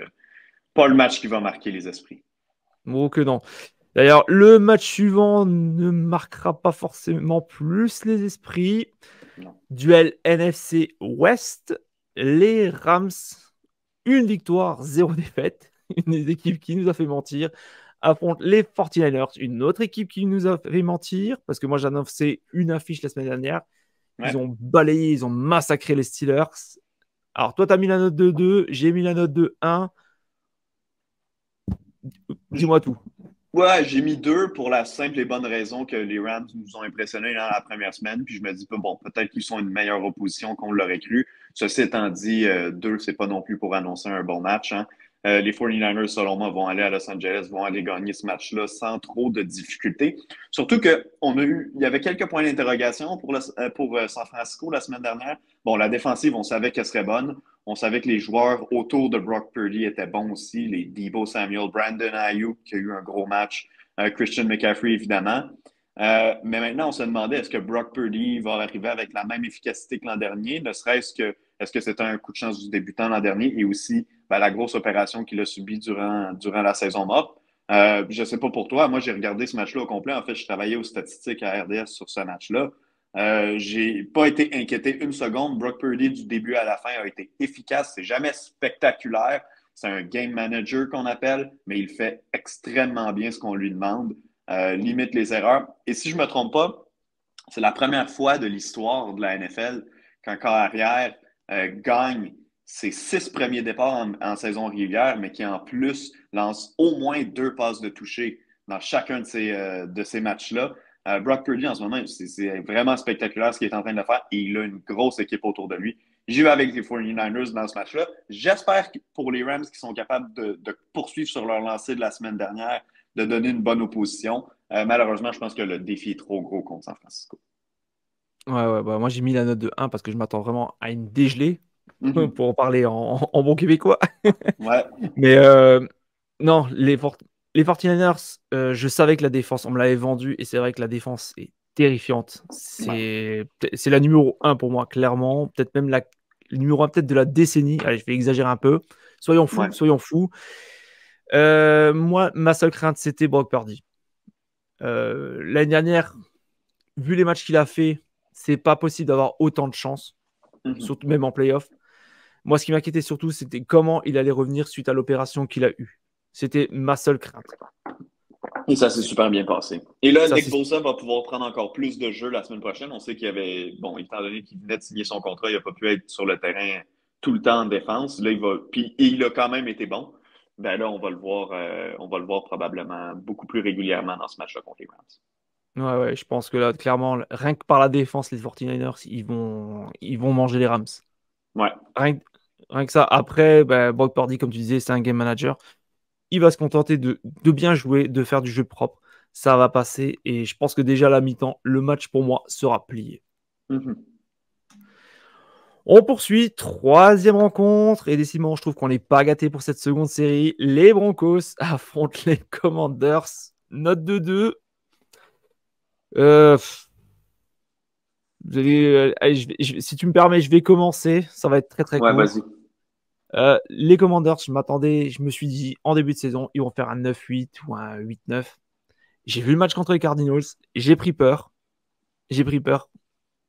pas le match qui va marquer les esprits. Oh que non. D'ailleurs, le match suivant ne marquera pas forcément plus les esprits. Non. Duel NFC West. Les Rams, une victoire, zéro défaite. Une des équipes qui nous a fait mentir affronte les 49ers, une autre équipe qui nous a fait mentir, parce que moi j'ai annoncé une affiche la semaine dernière. Ils Ouais. ont balayé, ils ont massacré les Steelers. Alors toi, tu as mis la note de 2, j'ai mis la note de 1. Dis-moi tout. Ouais, j'ai mis 2 pour la simple et bonne raison que les Rams nous ont impressionnés dans la première semaine. Puis je me dis, bon, peut-être qu'ils sont une meilleure opposition qu'on l'aurait cru. Ceci étant dit, 2, c'est pas non plus pour annoncer un bon match, hein. Les 49ers, selon moi, vont aller à Los Angeles, vont aller gagner ce match-là sans trop de difficultés. Surtout il y avait quelques points d'interrogation pour San Francisco la semaine dernière. Bon, la défensive, on savait qu'elle serait bonne. On savait que les joueurs autour de Brock Purdy étaient bons aussi. Les Debo Samuel, Brandon Ayuk, qui a eu un gros match, Christian McCaffrey, évidemment. Mais maintenant, on se demandait est-ce que Brock Purdy va arriver avec la même efficacité que l'an dernier, ne serait-ce que est-ce que c'était un coup de chance du débutant l'an dernier et aussi la grosse opération qu'il a subie durant la saison morte. Je ne sais pas pour toi, moi j'ai regardé ce match-là au complet. En fait, je travaillais aux statistiques à RDS sur ce match-là. J'ai pas été inquiété une seconde. Brock Purdy, du début à la fin, a été efficace. C'est jamais spectaculaire. C'est un game manager qu'on appelle, mais il fait extrêmement bien ce qu'on lui demande. Limite les erreurs. Et si je ne me trompe pas, c'est la première fois de l'histoire de la NFL qu'un corps arrière gagne ses 6 premiers départs en saison régulière, mais qui en plus lance au moins 2 passes de toucher dans chacun de ces matchs-là. Brock Purdy, en ce moment, c'est vraiment spectaculaire ce qu'il est en train de faire et il a une grosse équipe autour de lui. J'y vais avec les 49ers dans ce match-là. J'espère que pour les Rams qui sont capables de poursuivre sur leur lancée de la semaine dernière, de donner une bonne opposition. Malheureusement, je pense que le défi est trop gros contre San Francisco. Ouais, moi j'ai mis la note de 1 parce que je m'attends vraiment à une dégelée, Mhm. pour en parler en bon québécois. Ouais, Mais non, les 49ers, je savais que la défense, on me l'avait vendu, et c'est vrai que la défense est terrifiante. ouais, C'est la numéro 1 pour moi, clairement. Peut-être même le numéro 1 peut-être de la décennie. Allez, je vais exagérer un peu. Soyons fous, ouais. soyons fous. Moi, ma seule crainte, c'était Brock Purdy. L'année dernière, vu les matchs qu'il a fait, c'est pas possible d'avoir autant de chance, Mhm. surtout même en playoff. Moi, ce qui m'inquiétait surtout, c'était comment il allait revenir suite à l'opération qu'il a eue. C'était ma seule crainte. Et ça s'est super bien passé. Et là, Ça, Nick c'est Bosa va pouvoir prendre encore plus de jeux la semaine prochaine. On sait qu'il y avait, bon, étant donné qu'il venait de signer son contrat, il n'a pas pu être sur le terrain tout le temps en défense. Là, et il a quand même été bon. Ben là, on va le voir probablement beaucoup plus régulièrement dans ce match-là contre les Rams. ouais, je pense que là, clairement, rien que par la défense, les 49ers, ils vont manger les Rams. Ouais. Rien, rien que ça. Après, Brock Purdy, comme tu disais, c'est un game manager. Il va se contenter de bien jouer, de faire du jeu propre. Ça va passer. Et je pense que déjà à la mi-temps, le match pour moi sera plié. Mhm. On poursuit, troisième rencontre, et décidément, je trouve qu'on n'est pas gâté pour cette seconde série. Les Broncos affrontent les Commanders. Note de 2. Euh, allez, si tu me permets, je vais commencer. Ça va être très très Ouais, vas-y. court. Les Commanders, je me suis dit en début de saison, ils vont faire un 9-8 ou un 8-9. J'ai vu le match contre les Cardinals, j'ai pris peur. J'ai pris peur,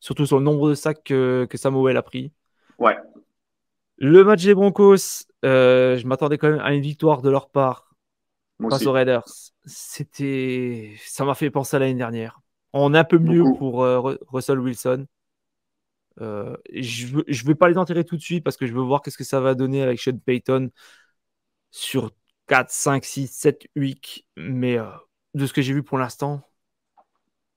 surtout sur le nombre de sacs que Samuel a pris. Ouais, Le match des Broncos, je m'attendais quand même à une victoire de leur part moi face aux aussi. Raiders. Ça m'a fait penser à l'année dernière. On est un peu mieux Beaucoup. pour Russell Wilson. Je vais pas les enterrer tout de suite parce que je veux voir qu'est-ce que ça va donner avec Sean Payton sur 4, 5, 6, 7 weeks. Mais de ce que j'ai vu pour l'instant,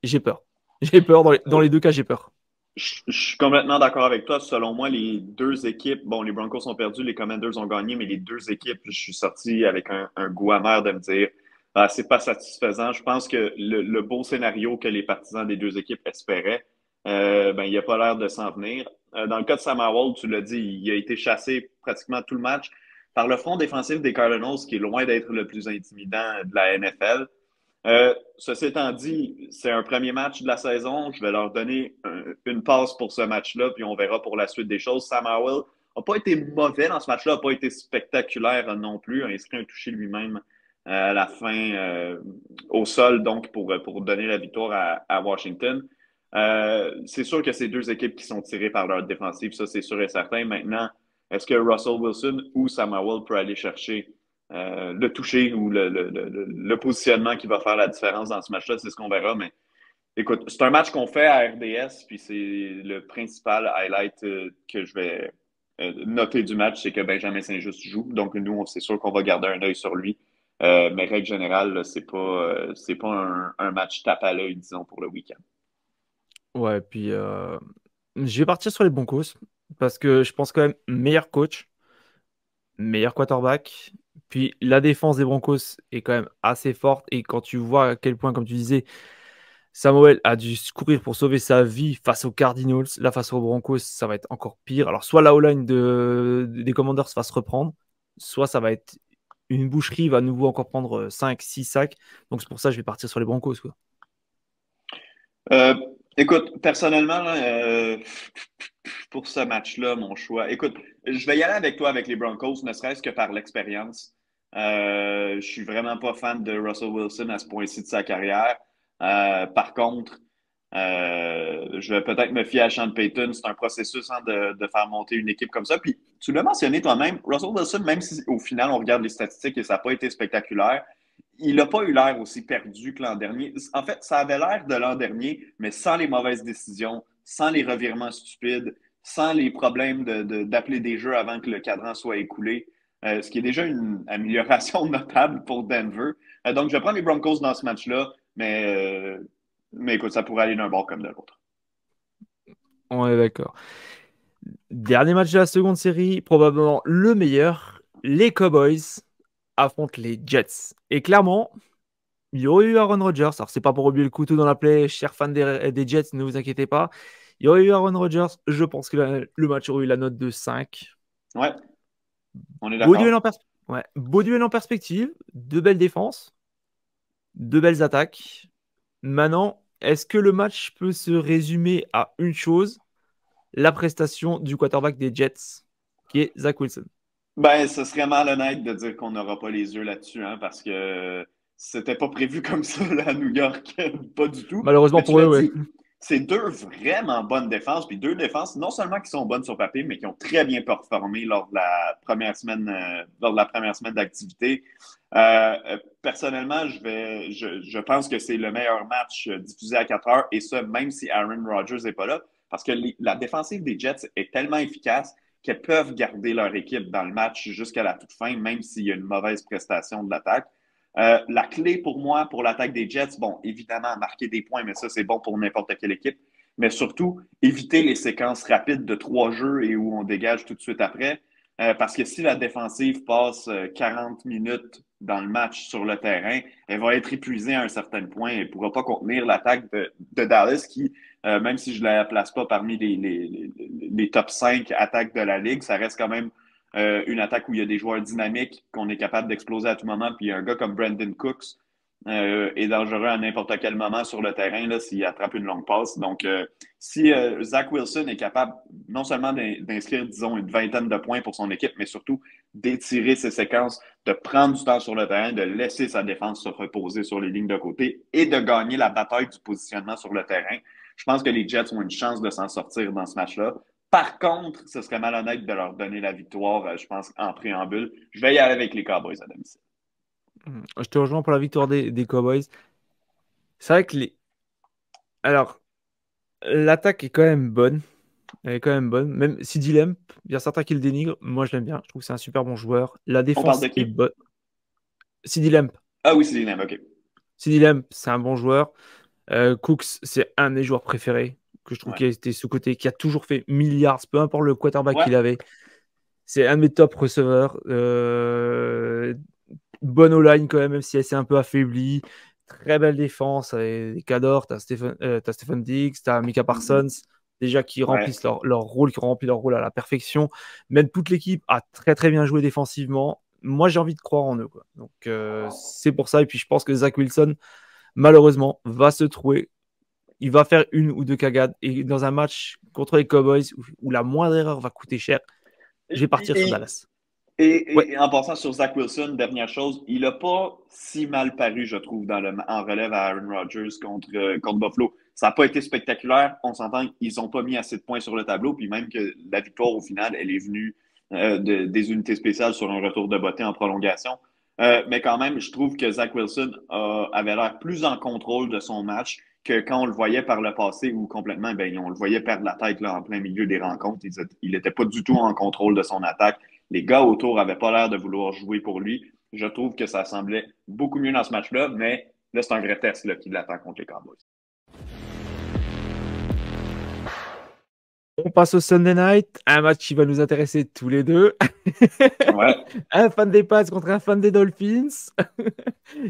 j'ai peur. J'ai peur. Dans les deux cas, j'ai peur. Je suis complètement d'accord avec toi. Selon moi, les deux équipes, bon, les Broncos ont perdu, les Commanders ont gagné, mais les deux équipes, je suis sorti avec un goût amer de me dire, ah, c'est pas satisfaisant. Je pense que le beau scénario que les partisans des deux équipes espéraient, ben, il n'a pas l'air de s'en venir. Dans le cas de Sam Howell, tu l'as dit, il a été chassé pratiquement tout le match par le front défensif des Cardinals, qui est loin d'être le plus intimidant de la NFL. Ceci étant dit, c'est un premier match de la saison. Je vais leur donner une passe pour ce match-là, puis on verra pour la suite des choses. Sam Howell n'a pas été mauvais dans ce match-là, n'a pas été spectaculaire non plus. A inscrit un touché lui-même à la fin au sol, donc pour donner la victoire à Washington. C'est sûr que c'est deux équipes qui sont tirées par leur défensive, ça c'est sûr et certain. Maintenant, est-ce que Russell Wilson ou Sam Howell peut aller chercher le toucher ou le positionnement qui va faire la différence dans ce match-là, c'est ce qu'on verra. Mais écoute, c'est un match qu'on fait à RDS, puis c'est le principal highlight que je vais noter du match, c'est que Benjamin Saint-Just joue. Donc nous, c'est sûr qu'on va garder un œil sur lui. Mais règle générale, là, c'est pas un match tape à l'œil, disons, pour le week-end. Ouais, puis je vais partir sur les Broncos parce que je pense quand même meilleur coach, meilleur quarterback. Puis la défense des Broncos est quand même assez forte. Et quand tu vois à quel point, comme tu disais, Samuel a dû se courir pour sauver sa vie face aux Cardinals, là face aux Broncos, ça va être encore pire. Alors soit la O-line des Commanders va se reprendre, soit ça va être une boucherie, il va à nouveau encore prendre 5, 6 sacs. Donc c'est pour ça que je vais partir sur les Broncos, quoi. Euh, Écoute, personnellement, là, pour ce match-là, mon choix. Écoute, je vais y aller avec toi avec les Broncos, ne serait-ce que par l'expérience. Je suis vraiment pas fan de Russell Wilson à ce point-ci de sa carrière. Par contre, je vais peut-être me fier à Sean Payton. C'est un processus hein, de faire monter une équipe comme ça. Puis, tu l'as mentionné toi-même, Russell Wilson, même si au final on regarde les statistiques et ça n'a pas été spectaculaire, il n'a pas eu l'air aussi perdu que l'an dernier. En fait, ça avait l'air de l'an dernier, mais sans les mauvaises décisions, sans les revirements stupides, sans les problèmes d'appeler des jeux avant que le cadran soit écoulé, ce qui est déjà une amélioration notable pour Denver. Donc, je vais prendre les Broncos dans ce match-là, mais écoute, ça pourrait aller d'un bord comme de l'autre. On est d'accord. Dernier match de la seconde série, probablement le meilleur. Les Cowboys affrontent les Jets. Et clairement, il y aurait eu Aaron Rodgers. Alors, c'est pas pour remuer le couteau dans la plaie, chers fans des Jets, ne vous inquiétez pas. Il y aurait eu Aaron Rodgers. Je pense que le match aurait eu la note de 5. Ouais, on est Beau duel d'accord. ouais. Beau duel en perspective. De belles défenses. De belles attaques. Maintenant, est-ce que le match peut se résumer à une chose? La prestation du quarterback des Jets, qui est Zach Wilson. Ben, ce serait malhonnête de dire qu'on n'aura pas les yeux là-dessus, hein, parce que c'était pas prévu comme ça là, à New York, pas du tout. Malheureusement Mais tu pour eux, l'as ouais. dit, c'est deux vraiment bonnes défenses, puis deux défenses non seulement qui sont bonnes sur papier, mais qui ont très bien performé lors de la première semaine d'activité. Personnellement, je pense que c'est le meilleur match diffusé à 4 heures, et ça, même si Aaron Rodgers n'est pas là, parce que la défensive des Jets est tellement efficace qu'elles peuvent garder leur équipe dans le match jusqu'à la toute fin, même s'il y a une mauvaise prestation de l'attaque. La clé pour moi, pour l'attaque des Jets, bon, évidemment, marquer des points, mais ça, c'est bon pour n'importe quelle équipe. Mais surtout, éviter les séquences rapides de 3 jeux et où on dégage tout de suite après. Parce que si la défensive passe 40 minutes dans le match sur le terrain, elle va être épuisée à un certain point et ne pourra pas contenir l'attaque de Dallas qui, même si je ne la place pas parmi les top 5 attaques de la Ligue, ça reste quand même une attaque où il y a des joueurs dynamiques qu'on est capable d'exploser à tout moment. Puis un gars comme Brandon Cooks est dangereux à n'importe quel moment sur le terrain là, s'il attrape une longue passe. Donc, si Zach Wilson est capable non seulement d'inscrire, disons, une vingtaine de points pour son équipe, mais surtout d'étirer ses séquences, de prendre du temps sur le terrain, de laisser sa défense se reposer sur les lignes de côté et de gagner la bataille du positionnement sur le terrain, je pense que les Jets ont une chance de s'en sortir dans ce match-là. Par contre, ce serait malhonnête de leur donner la victoire, je pense, en préambule. Je vais y aller avec les Cowboys à domicile. Je te rejoins pour la victoire des Cowboys. C'est vrai que Alors, l'attaque est quand même bonne. Elle est quand même bonne. Même Sidi Lamp, il y a certains qui le dénigrent. Moi, je l'aime bien. Je trouve que c'est un super bon joueur. La On parle de défense est qui? bonne. Sidi Lamp. Ah oui, c'est Dynam, OK. Sidi Lamp, c'est un bon joueur. Cooks, c'est un de mes joueurs préférés. Que je trouve Ouais. qui a été sous-côté, qui a toujours fait milliards, peu importe le quarterback Ouais. qu'il avait. C'est un de mes top receveurs. Bonne O-line quand même, même si elle s'est un peu affaiblie. Très belle défense. Avec Cador, t'as Stephen Diggs, t'as Micah Parsons, déjà qui Ouais. remplissent leur rôle, qui ont rempli leur rôle à la perfection. Même toute l'équipe a très très bien joué défensivement. Moi, j'ai envie de croire en eux, quoi. Donc, c'est pour ça. Et puis, je pense que Zach Wilson, malheureusement, va se trouver. Il va faire une ou deux cagades. Et dans un match contre les Cowboys, où la moindre erreur va coûter cher, je vais partir sur Et, Dallas. Ouais, et en passant sur Zach Wilson, dernière chose, il n'a pas si mal paru, je trouve, en relève à Aaron Rodgers contre Buffalo. Ça n'a pas été spectaculaire. On s'entend qu'ils n'ont pas mis assez de points sur le tableau, puis même que la victoire, au final, elle est venue des unités spéciales sur un retour de beauté en prolongation. Mais quand même, je trouve que Zach Wilson avait l'air plus en contrôle de son match que quand on le voyait par le passé ou complètement, ben, on le voyait perdre la tête là, en plein milieu des rencontres. Il n'était pas du tout en contrôle de son attaque. Les gars autour n'avaient pas l'air de vouloir jouer pour lui. Je trouve que ça semblait beaucoup mieux dans ce match-là, mais là, c'est un vrai test là, qui l'attend contre les Cowboys. on passe au Sunday Night, un match qui va nous intéresser tous les deux. Ouais. Un fan des Pats contre un fan des Dolphins.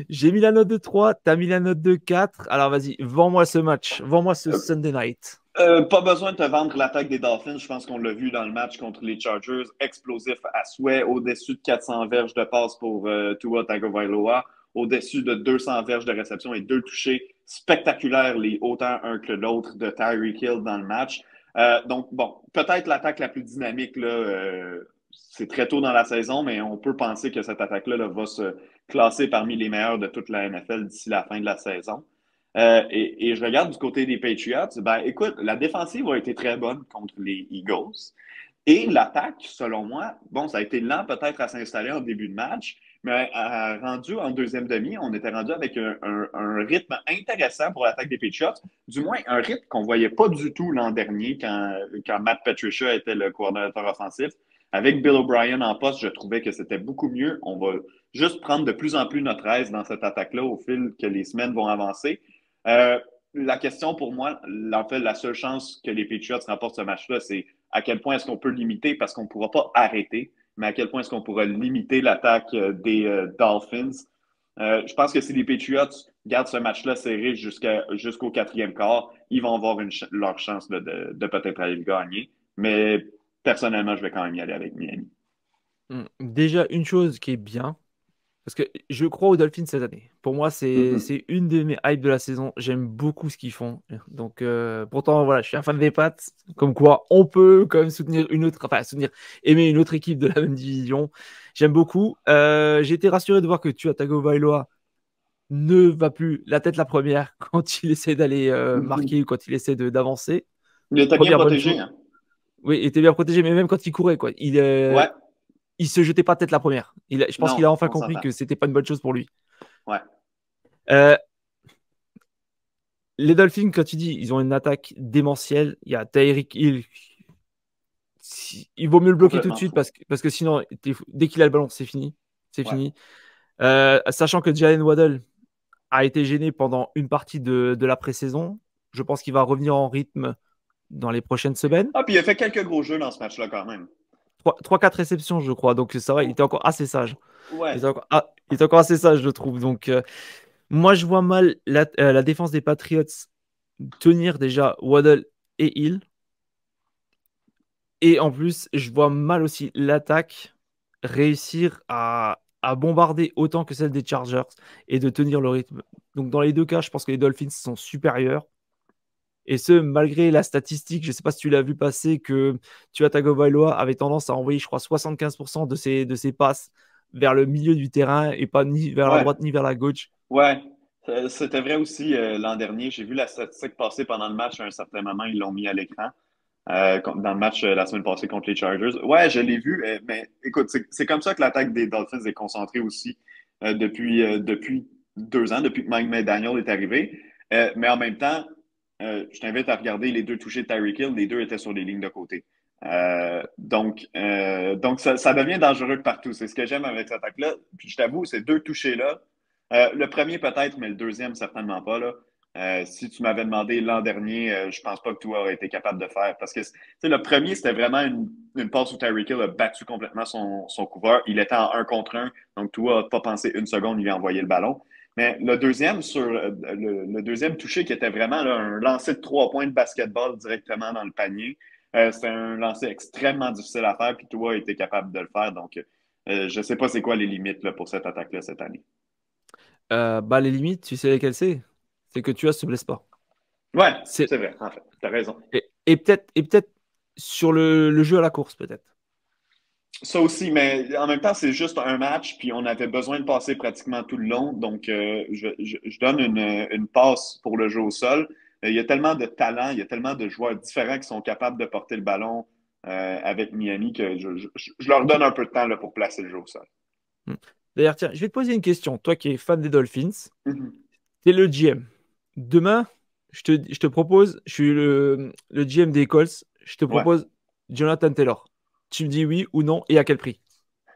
J'ai mis la note de 3, t'as mis la note de 4. Alors vas-y, vends-moi ce match, vends-moi ce Sunday Night. Pas besoin de te vendre l'attaque des Dolphins. Je pense qu'on l'a vu dans le match contre les Chargers. Explosif à souhait, au-dessus de 400 verges de passe pour Tua Tagovailoa, au-dessus de 200 verges de réception et 2 touchés. spectaculaires, autant un que l'autre de Tyreek Hill dans le match. Donc, bon, peut-être l'attaque la plus dynamique, là, c'est très tôt dans la saison, mais on peut penser que cette attaque-là là, va se classer parmi les meilleures de toute la NFL d'ici la fin de la saison. Et je regarde du côté des Patriots, ben écoute, la défensive a été très bonne contre les Eagles. Et l'attaque, selon moi, bon, ça a été lent peut-être à s'installer en début de match, mais rendu en deuxième demi, on était rendu avec un rythme intéressant pour l'attaque des Patriots, du moins un rythme qu'on ne voyait pas du tout l'an dernier quand Matt Patricia était le coordonnateur offensif. Avec Bill O'Brien en poste, je trouvais que c'était beaucoup mieux. On va juste prendre de plus en plus notre aise dans cette attaque-là au fil que les semaines vont avancer. La question pour moi, en fait, la seule chance que les Patriots remportent ce match-là, c'est à quel point est-ce qu'on peut limiter, parce qu'on ne pourra pas arrêter, mais à quel point est-ce qu'on pourra limiter l'attaque des Dolphins. Je pense que si les Patriots gardent ce match-là serré jusqu'au quatrième quart, ils vont avoir leur chance de peut-être aller le gagner. Mais personnellement, je vais quand même y aller avec Miami. Déjà, une chose qui est bien, parce que je crois aux Dolphins cette année. Pour moi, Mhm. c'est une de mes hypes de la saison. J'aime beaucoup ce qu'ils font. Donc, pourtant, voilà, je suis un fan des Pats. Comme quoi, on peut quand même aimer une autre équipe de la même division. J'aime beaucoup. J'ai été rassuré de voir que Tua Tagovailoa ne va plus la tête la première quand il essaie d'aller marquer ou quand il essaie d'avancer. Il était bien Première bonne chose. protégé, hein? Oui, il était bien protégé, mais même quand il courait, quoi. Ouais, Il se jetait pas tête la première. Je pense qu'il a non, enfin on compris s'entend. que c'était pas une bonne chose pour lui. Ouais. Euh, les Dolphins, quand tu dis, ils ont une attaque démentielle. Il y a Tyreek Hill. Il vaut mieux le bloquer tout de Complètement suite fou. parce que sinon, dès qu'il a le ballon, c'est fini. C'est Ouais. fini. Sachant que Jalen Waddle a été gêné pendant une partie de la pré-saison, je pense qu'il va revenir en rythme dans les prochaines semaines. Ah, puis il a fait quelques gros jeux dans ce match-là quand même. 3-4 réceptions, je crois. Donc ça va, il Oh, était encore assez sage. ouais. Il était encore assez sage, je trouve. Donc moi, je vois mal la défense des Patriots tenir déjà Waddle et Hill. Et en plus, je vois mal aussi l'attaque réussir à bombarder autant que celle des Chargers et de tenir le rythme. Donc dans les deux cas, je pense que les Dolphins sont supérieurs. Et ce, malgré la statistique, je ne sais pas si tu l'as vu passer, que Tua Tagovailoa avait tendance à envoyer, je crois, 75% de ses passes vers le milieu du terrain et pas ni vers la Ouais. droite ni vers la gauche. Ouais. C'était vrai aussi l'an dernier. J'ai vu la statistique passer pendant le match à un certain moment. Ils l'ont mis à l'écran dans le match la semaine passée contre les Chargers. Ouais, je l'ai vu. Mais écoute, c'est comme ça que l'attaque des Dolphins est concentrée aussi depuis 2 ans, depuis que Mike McDaniel est arrivé. Mais en même temps, je t'invite à regarder les deux touchés de Tyreek Hill. Les deux étaient sur les lignes de côté. Donc ça devient dangereux de partout. C'est ce que j'aime avec cette attaque-là. Puis je t'avoue, ces deux touchés-là, le premier peut-être, mais le deuxième certainement pas. Là. Si tu m'avais demandé l'an dernier, je pense pas que toi aurais été capable de faire. Parce que le premier, c'était vraiment une passe où Tyreek Hill a battu complètement son couvreur. Il était en 1 contre 1, donc toi n'a pas pensé une seconde, il lui a envoyé le ballon. Mais le deuxième, le deuxième touché qui était vraiment là, un lancer de 3 points de basketball directement dans le panier. C'était un lancer extrêmement difficile à faire, puis toi a été capable de le faire. Donc, je ne sais pas c'est quoi les limites là, pour cette attaque-là cette année. Bah, les limites, tu sais lesquelles c'est? C'est que Tua se blesse pas. Ouais, C'est, c'est vrai, en fait. T'as raison. et peut-être sur le jeu à la course, peut-être. Ça aussi, mais en même temps, c'est juste un match, puis on avait besoin de passer pratiquement tout le long. Donc, je donne une passe pour le jeu au sol. Il y a tellement de talent, il y a tellement de joueurs différents qui sont capables de porter le ballon avec Miami que je leur donne un peu de temps là, pour placer le jeu au sol. Hmm. D'ailleurs, tiens, je vais te poser une question. Toi qui es fan des Dolphins, Mhm. tu es le GM. Demain, je te propose, je suis le GM des Colts, je te Ouais. propose Jonathan Taylor. Tu me dis oui ou non et à quel prix?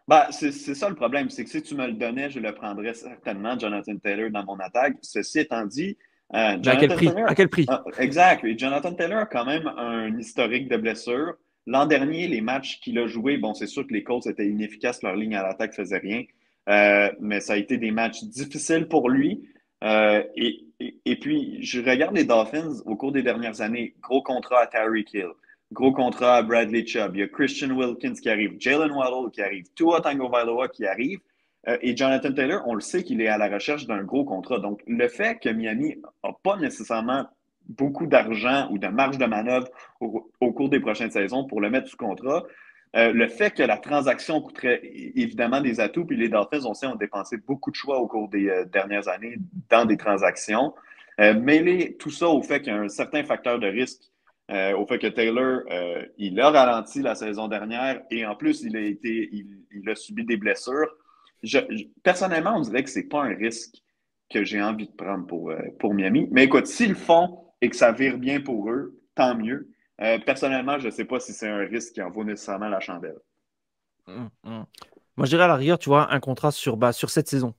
Bah, c'est ça le problème, c'est que si tu me le donnais, je le prendrais certainement, Jonathan Taylor, dans mon attaque. Ceci étant dit, Mais à quel Jonathan prix? Taylor, À quel prix? exact, et Jonathan Taylor a quand même un historique de blessures. L'an dernier, les matchs qu'il a joués, bon, c'est sûr que les Colts étaient inefficaces, leur ligne à l'attaque faisait rien, mais ça a été des matchs difficiles pour lui. Et puis, je regarde les Dolphins au cours des dernières années, gros contrat à Tyreek Hill. Gros contrat à Bradley Chubb. Il y a Christian Wilkins qui arrive, Jalen Waddle qui arrive, Tua Tagovailoa qui arrive. Et Jonathan Taylor, on le sait qu'il est à la recherche d'un gros contrat. Donc, le fait que Miami n'a pas nécessairement beaucoup d'argent ou de marge de manœuvre au cours des prochaines saisons pour le mettre sous contrat, le fait que la transaction coûterait évidemment des atouts, puis les Dolphins, on sait, ont dépensé beaucoup de choix au cours des dernières années dans des transactions. Mêler tout ça au fait qu'il y a un certain facteur de risque, au fait que Taylor, il a ralenti la saison dernière et en plus, il a subi des blessures. Personnellement, on dirait que c'est pas un risque que j'ai envie de prendre pour Miami. Mais écoute, s'ils le font et que ça vire bien pour eux, tant mieux. Personnellement, je ne sais pas si c'est un risque qui en vaut nécessairement la chandelle. Moi, je dirais à la rigueur, tu vois, un contrat sur cette saison.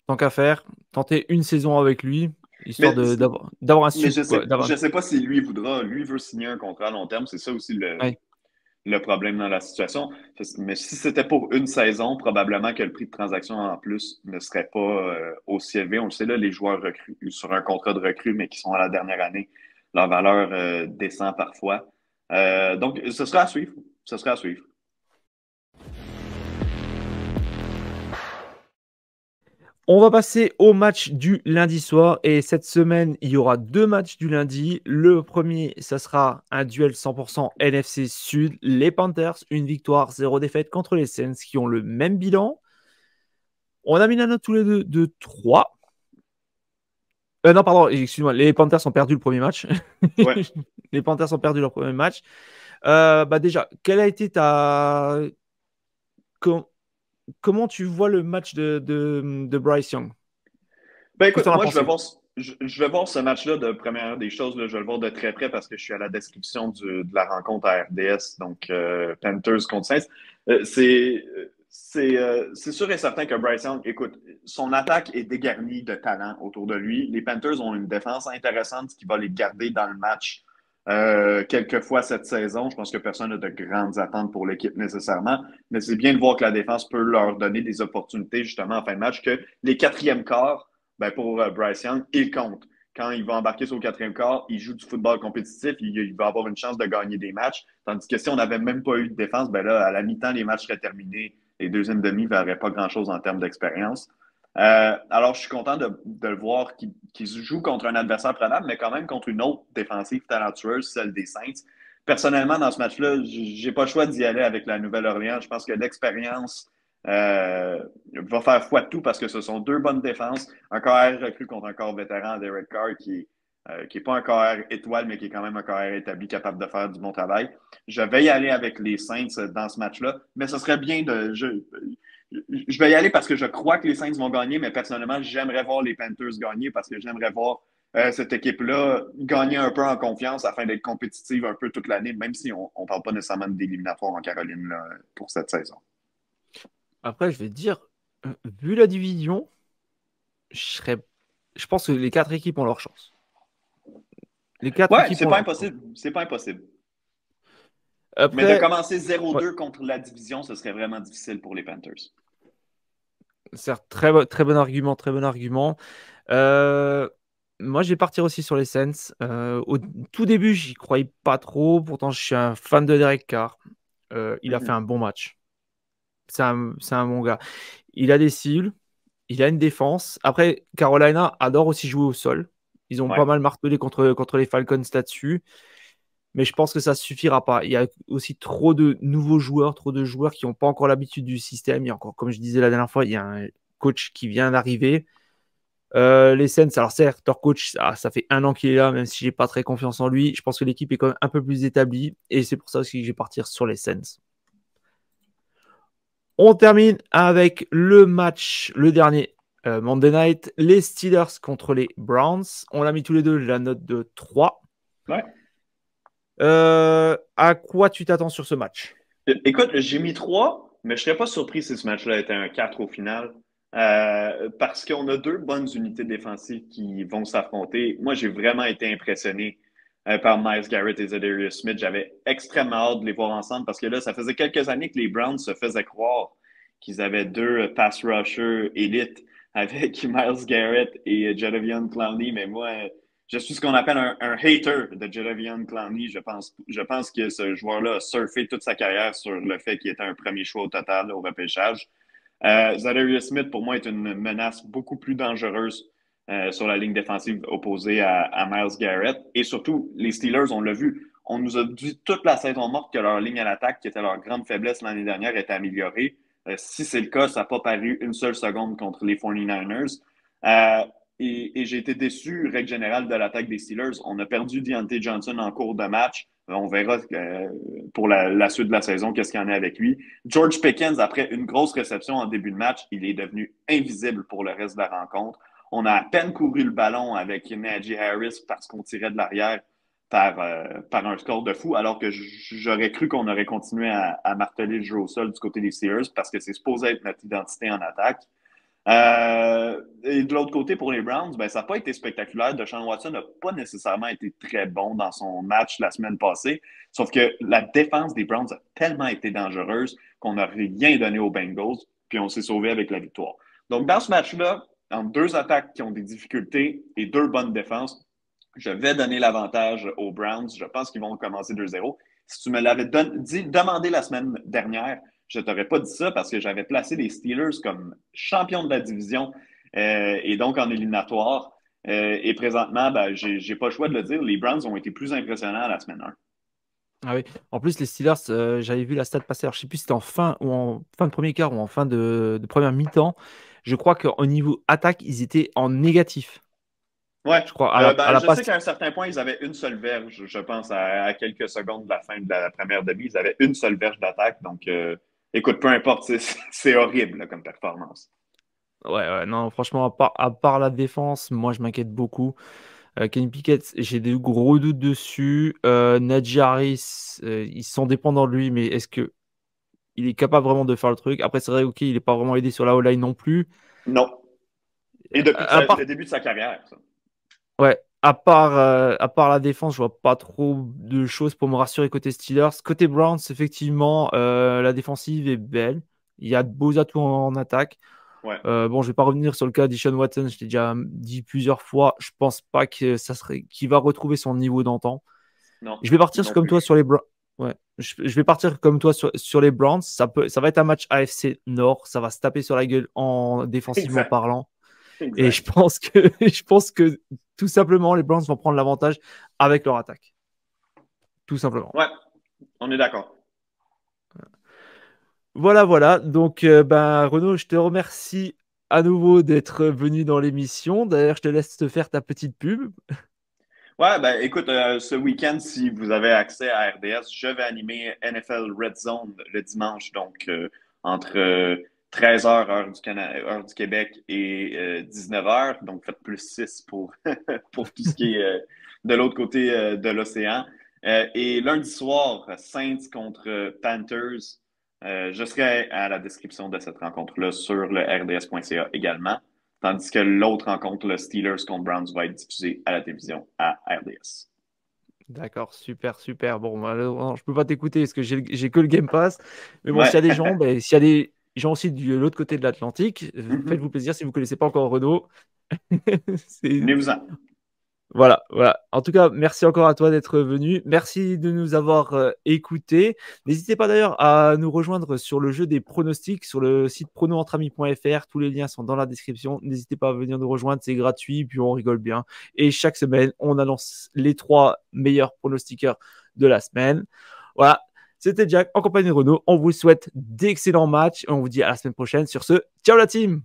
Tant qu'à faire, tenter une saison avec lui, histoire Mais, d'avoir un mais sup, quoi. je sais pas si lui voudra. Lui veut signer un contrat à long terme. C'est ça aussi Ouais. le problème dans la situation. Mais si c'était pour une saison, probablement que le prix de transaction en plus ne serait pas aussi élevé. On le sait, là, les joueurs recrues sur un contrat de recrue, mais qui sont à la dernière année, leur valeur descend parfois. Donc, ce sera à suivre. Ce sera à suivre. On va passer au match du lundi soir. Et cette semaine, il y aura deux matchs du lundi. Le premier, ça sera un duel 100% NFC Sud. Les Panthers, une victoire, zéro défaite contre les Saints qui ont le même bilan. On a mis la note tous les deux de 3. Non, pardon, excuse-moi. Les Panthers ont perdu le premier match. Ouais. Les Panthers ont perdu leur premier match. Bah déjà, quelle a été ta. Com- Comment tu vois le match de Bryce Young? Ben Qu'est-ce que écoute, tu en as moi pensé? je vais voir ce match-là de première des choses, là, je vais le voir de très près parce que je suis à la description de la rencontre à RDS, donc Panthers contre Saints. C'est sûr et certain que Bryce Young, écoute, son attaque est dégarnie de talent autour de lui. Les Panthers ont une défense intéressante qui va les garder dans le match quelques fois cette saison. Je pense que personne n'a de grandes attentes pour l'équipe nécessairement, mais c'est bien de voir que la défense peut leur donner des opportunités justement en fin de match, que les quatrièmes quarts ben pour Bryce Young, il compte. Quand il va embarquer sur le quatrième quart, il joue du football compétitif, il va avoir une chance de gagner des matchs. Tandis que si on n'avait même pas eu de défense, ben là, à la mi-temps, les matchs seraient terminés. Les deuxièmes demi ne verraient pas grand-chose en termes d'expérience. Alors, je suis content de le voir qu'il joue contre un adversaire prenable, mais quand même contre une autre défensive talentueuse, celle des Saints. Personnellement, dans ce match-là, j'ai pas le choix d'y aller avec la Nouvelle-Orléans. Je pense que l'expérience va faire foi de tout parce que ce sont deux bonnes défenses. Un corps recru contre un corps vétéran, Derek Carr, qui est pas un corps étoile, mais qui est quand même un corps établi capable de faire du bon travail. Je vais y aller avec les Saints dans ce match-là, mais ce serait bien de. Je vais y aller parce que je crois que les Saints vont gagner, mais personnellement, j'aimerais voir les Panthers gagner parce que j'aimerais voir cette équipe-là gagner un peu en confiance afin d'être compétitive un peu toute l'année, même si on ne parle pas nécessairement d'éliminatoire en Caroline là, pour cette saison. Après, je vais te dire, vu la division, je serais... je pense que les quatre équipes ont leur chance. Les quatre Ouais, équipes c'est ont pas leur chance. impossible. C'est pas impossible. Mais de Après, commencer ouais, 0-2 contre la division, ce serait vraiment difficile pour les Panthers. certes, très bon argument, très bon argument. Euh, Moi, je vais partir aussi sur les Saints. Au tout début, j'y croyais pas trop. Pourtant, je suis un fan de Derek Carr. Il a fait Mhm. un bon match. C'est un bon gars. Il a des cibles. Il a une défense. Après, Carolina adore aussi jouer au sol. Ils ont Ouais. pas mal martelé contre les Falcons là-dessus. Mais je pense que ça suffira pas. Il y a aussi trop de nouveaux joueurs, trop de joueurs qui n'ont pas encore l'habitude du système. Il y a encore, comme je disais la dernière fois, il y a un coach qui vient d'arriver. Les Saints, alors certes, leur coach, ça fait un an qu'il est là, même si j'ai pas très confiance en lui. Je pense que l'équipe est quand même un peu plus établie. Et c'est pour ça aussi que je vais partir sur les Saints. On termine avec le match, le dernier Monday Night, les Steelers contre les Browns. On a mis tous les deux la note de 3. Ouais. À quoi tu t'attends sur ce match? Écoute, j'ai mis 3, mais je serais pas surpris si ce match-là était un 4 au final. Parce qu'on a deux bonnes unités défensives qui vont s'affronter. Moi, j'ai vraiment été impressionné par Myles Garrett et Za'Darius Smith. J'avais extrêmement hâte de les voir ensemble parce que là, ça faisait quelques années que les Browns se faisaient croire qu'ils avaient deux pass rushers élites avec Myles Garrett et Jadeveon Clowney. Mais moi, je suis ce qu'on appelle un hater de Jadeveon Clowney. Je pense que ce joueur-là a surfé toute sa carrière sur le fait qu'il était un premier choix au total là, au repêchage. Zadarius Smith, pour moi, est une menace beaucoup plus dangereuse sur la ligne défensive opposée à Myles Garrett. Et surtout, les Steelers, on l'a vu, on nous a dit toute la saison morte que leur ligne à l'attaque, qui était leur grande faiblesse l'année dernière, était améliorée. Si c'est le cas, ça n'a pas paru une seule seconde contre les 49ers. Et j'ai été déçu, règle générale, de l'attaque des Steelers. On a perdu Deontay Johnson en cours de match. On verra pour la suite de la saison qu'est-ce qu'il y en a avec lui. George Pickens, après une grosse réception en début de match, il est devenu invisible pour le reste de la rencontre. On a à peine couru le ballon avec Najee Harris parce qu'on tirait de l'arrière par un score de fou, alors que j'aurais cru qu'on aurait continué à marteler le jeu au sol du côté des Steelers parce que c'est supposé être notre identité en attaque. Et de l'autre côté, pour les Browns, ben, ça n'a pas été spectaculaire. Deshaun Watson n'a pas nécessairement été très bon dans son match la semaine passée. Sauf que la défense des Browns a tellement été dangereuse qu'on n'a rien donné aux Bengals, puis on s'est sauvé avec la victoire. Donc, dans ce match-là, entre deux attaques qui ont des difficultés et deux bonnes défenses, je vais donner l'avantage aux Browns. Je pense qu'ils vont commencer 2-0. Si tu me l'avais demandé la semaine dernière, je ne t'aurais pas dit ça parce que j'avais placé les Steelers comme champions de la division et donc en éliminatoire. Et présentement, ben, j'ai pas le choix de le dire, les Browns ont été plus impressionnants la semaine 1. Ah oui. En plus, les Steelers, j'avais vu la stat passer. Alors, je ne sais plus si c'était en fin de premier quart ou en fin de première mi-temps. Je crois qu'au niveau attaque, ils étaient en négatif. Ouais, Je crois. À la je sais passe. qu'à un certain point, ils avaient une seule verge, je pense, à quelques secondes de la fin de la première demi. Ils avaient une seule verge d'attaque. Donc, écoute, peu importe, c'est horrible là, comme performance. Ouais, ouais, non, franchement, à part la défense, moi, je m'inquiète beaucoup. Kenny Pickett, j'ai des gros doutes dessus. Najee Harris, ils sont dépendants de lui, mais est-ce que il est capable vraiment de faire le truc? Après, c'est vrai, ok, il n'est pas vraiment aidé sur la O-line non plus. Non. Et depuis À part, le début de sa carrière, ça. ouais, à part la défense, je vois pas trop de choses pour me rassurer côté Steelers. Côté Browns, effectivement, la défensive est belle. Il y a de beaux atouts en attaque. Ouais. Bon, je vais pas revenir sur le cas d'Ishan Watson, je l'ai déjà dit plusieurs fois. Je pense pas que qu'il va retrouver son niveau d'antan. Non, Je vais partir non comme toi plus. sur les Browns. Ouais. Je vais partir comme toi sur les Browns. Ça va être un match AFC Nord. Ça va se taper sur la gueule en défensivement Exact. parlant. Et je Exact. pense que, je pense que tout simplement, les Browns vont prendre l'avantage avec leur attaque. Tout simplement. Ouais, on est d'accord. Voilà, voilà. Donc, Renaud, je te remercie à nouveau d'être venu dans l'émission. D'ailleurs, je te laisse te faire ta petite pub. Ouais, ben écoute, ce week-end, si vous avez accès à RDS, je vais animer NFL Red Zone le dimanche, donc entre 13h heure du Québec et 19h. Donc faites plus 6 pour, pour tout ce qui est de l'autre côté de l'océan. Et lundi soir, Saints contre Panthers. Je serai à la description de cette rencontre-là sur le rds.ca également. Tandis que l'autre rencontre, le Steelers contre Browns, va être diffusée à la télévision à RDS. D'accord, super, super. Bon, malheureusement, je peux pas t'écouter parce que j'ai que le Game Pass. Mais bon, Ouais. s'il y a des gens aussi de l'autre côté de l'Atlantique, Mhm. faites-vous plaisir si vous connaissez pas encore Renault. C'est- Venez-vous-en. Voilà, voilà. En tout cas, merci encore à toi d'être venu. Merci de nous avoir écoutés. N'hésitez pas d'ailleurs à nous rejoindre sur le jeu des pronostics sur le site pronoentrami.fr. Tous les liens sont dans la description. N'hésitez pas à venir nous rejoindre, c'est gratuit, puis on rigole bien. Et chaque semaine, on annonce les 3 meilleurs pronostiqueurs de la semaine. Voilà, c'était Jack en compagnie de Renaud. On vous souhaite d'excellents matchs et on vous dit à la semaine prochaine. Sur ce, ciao la team!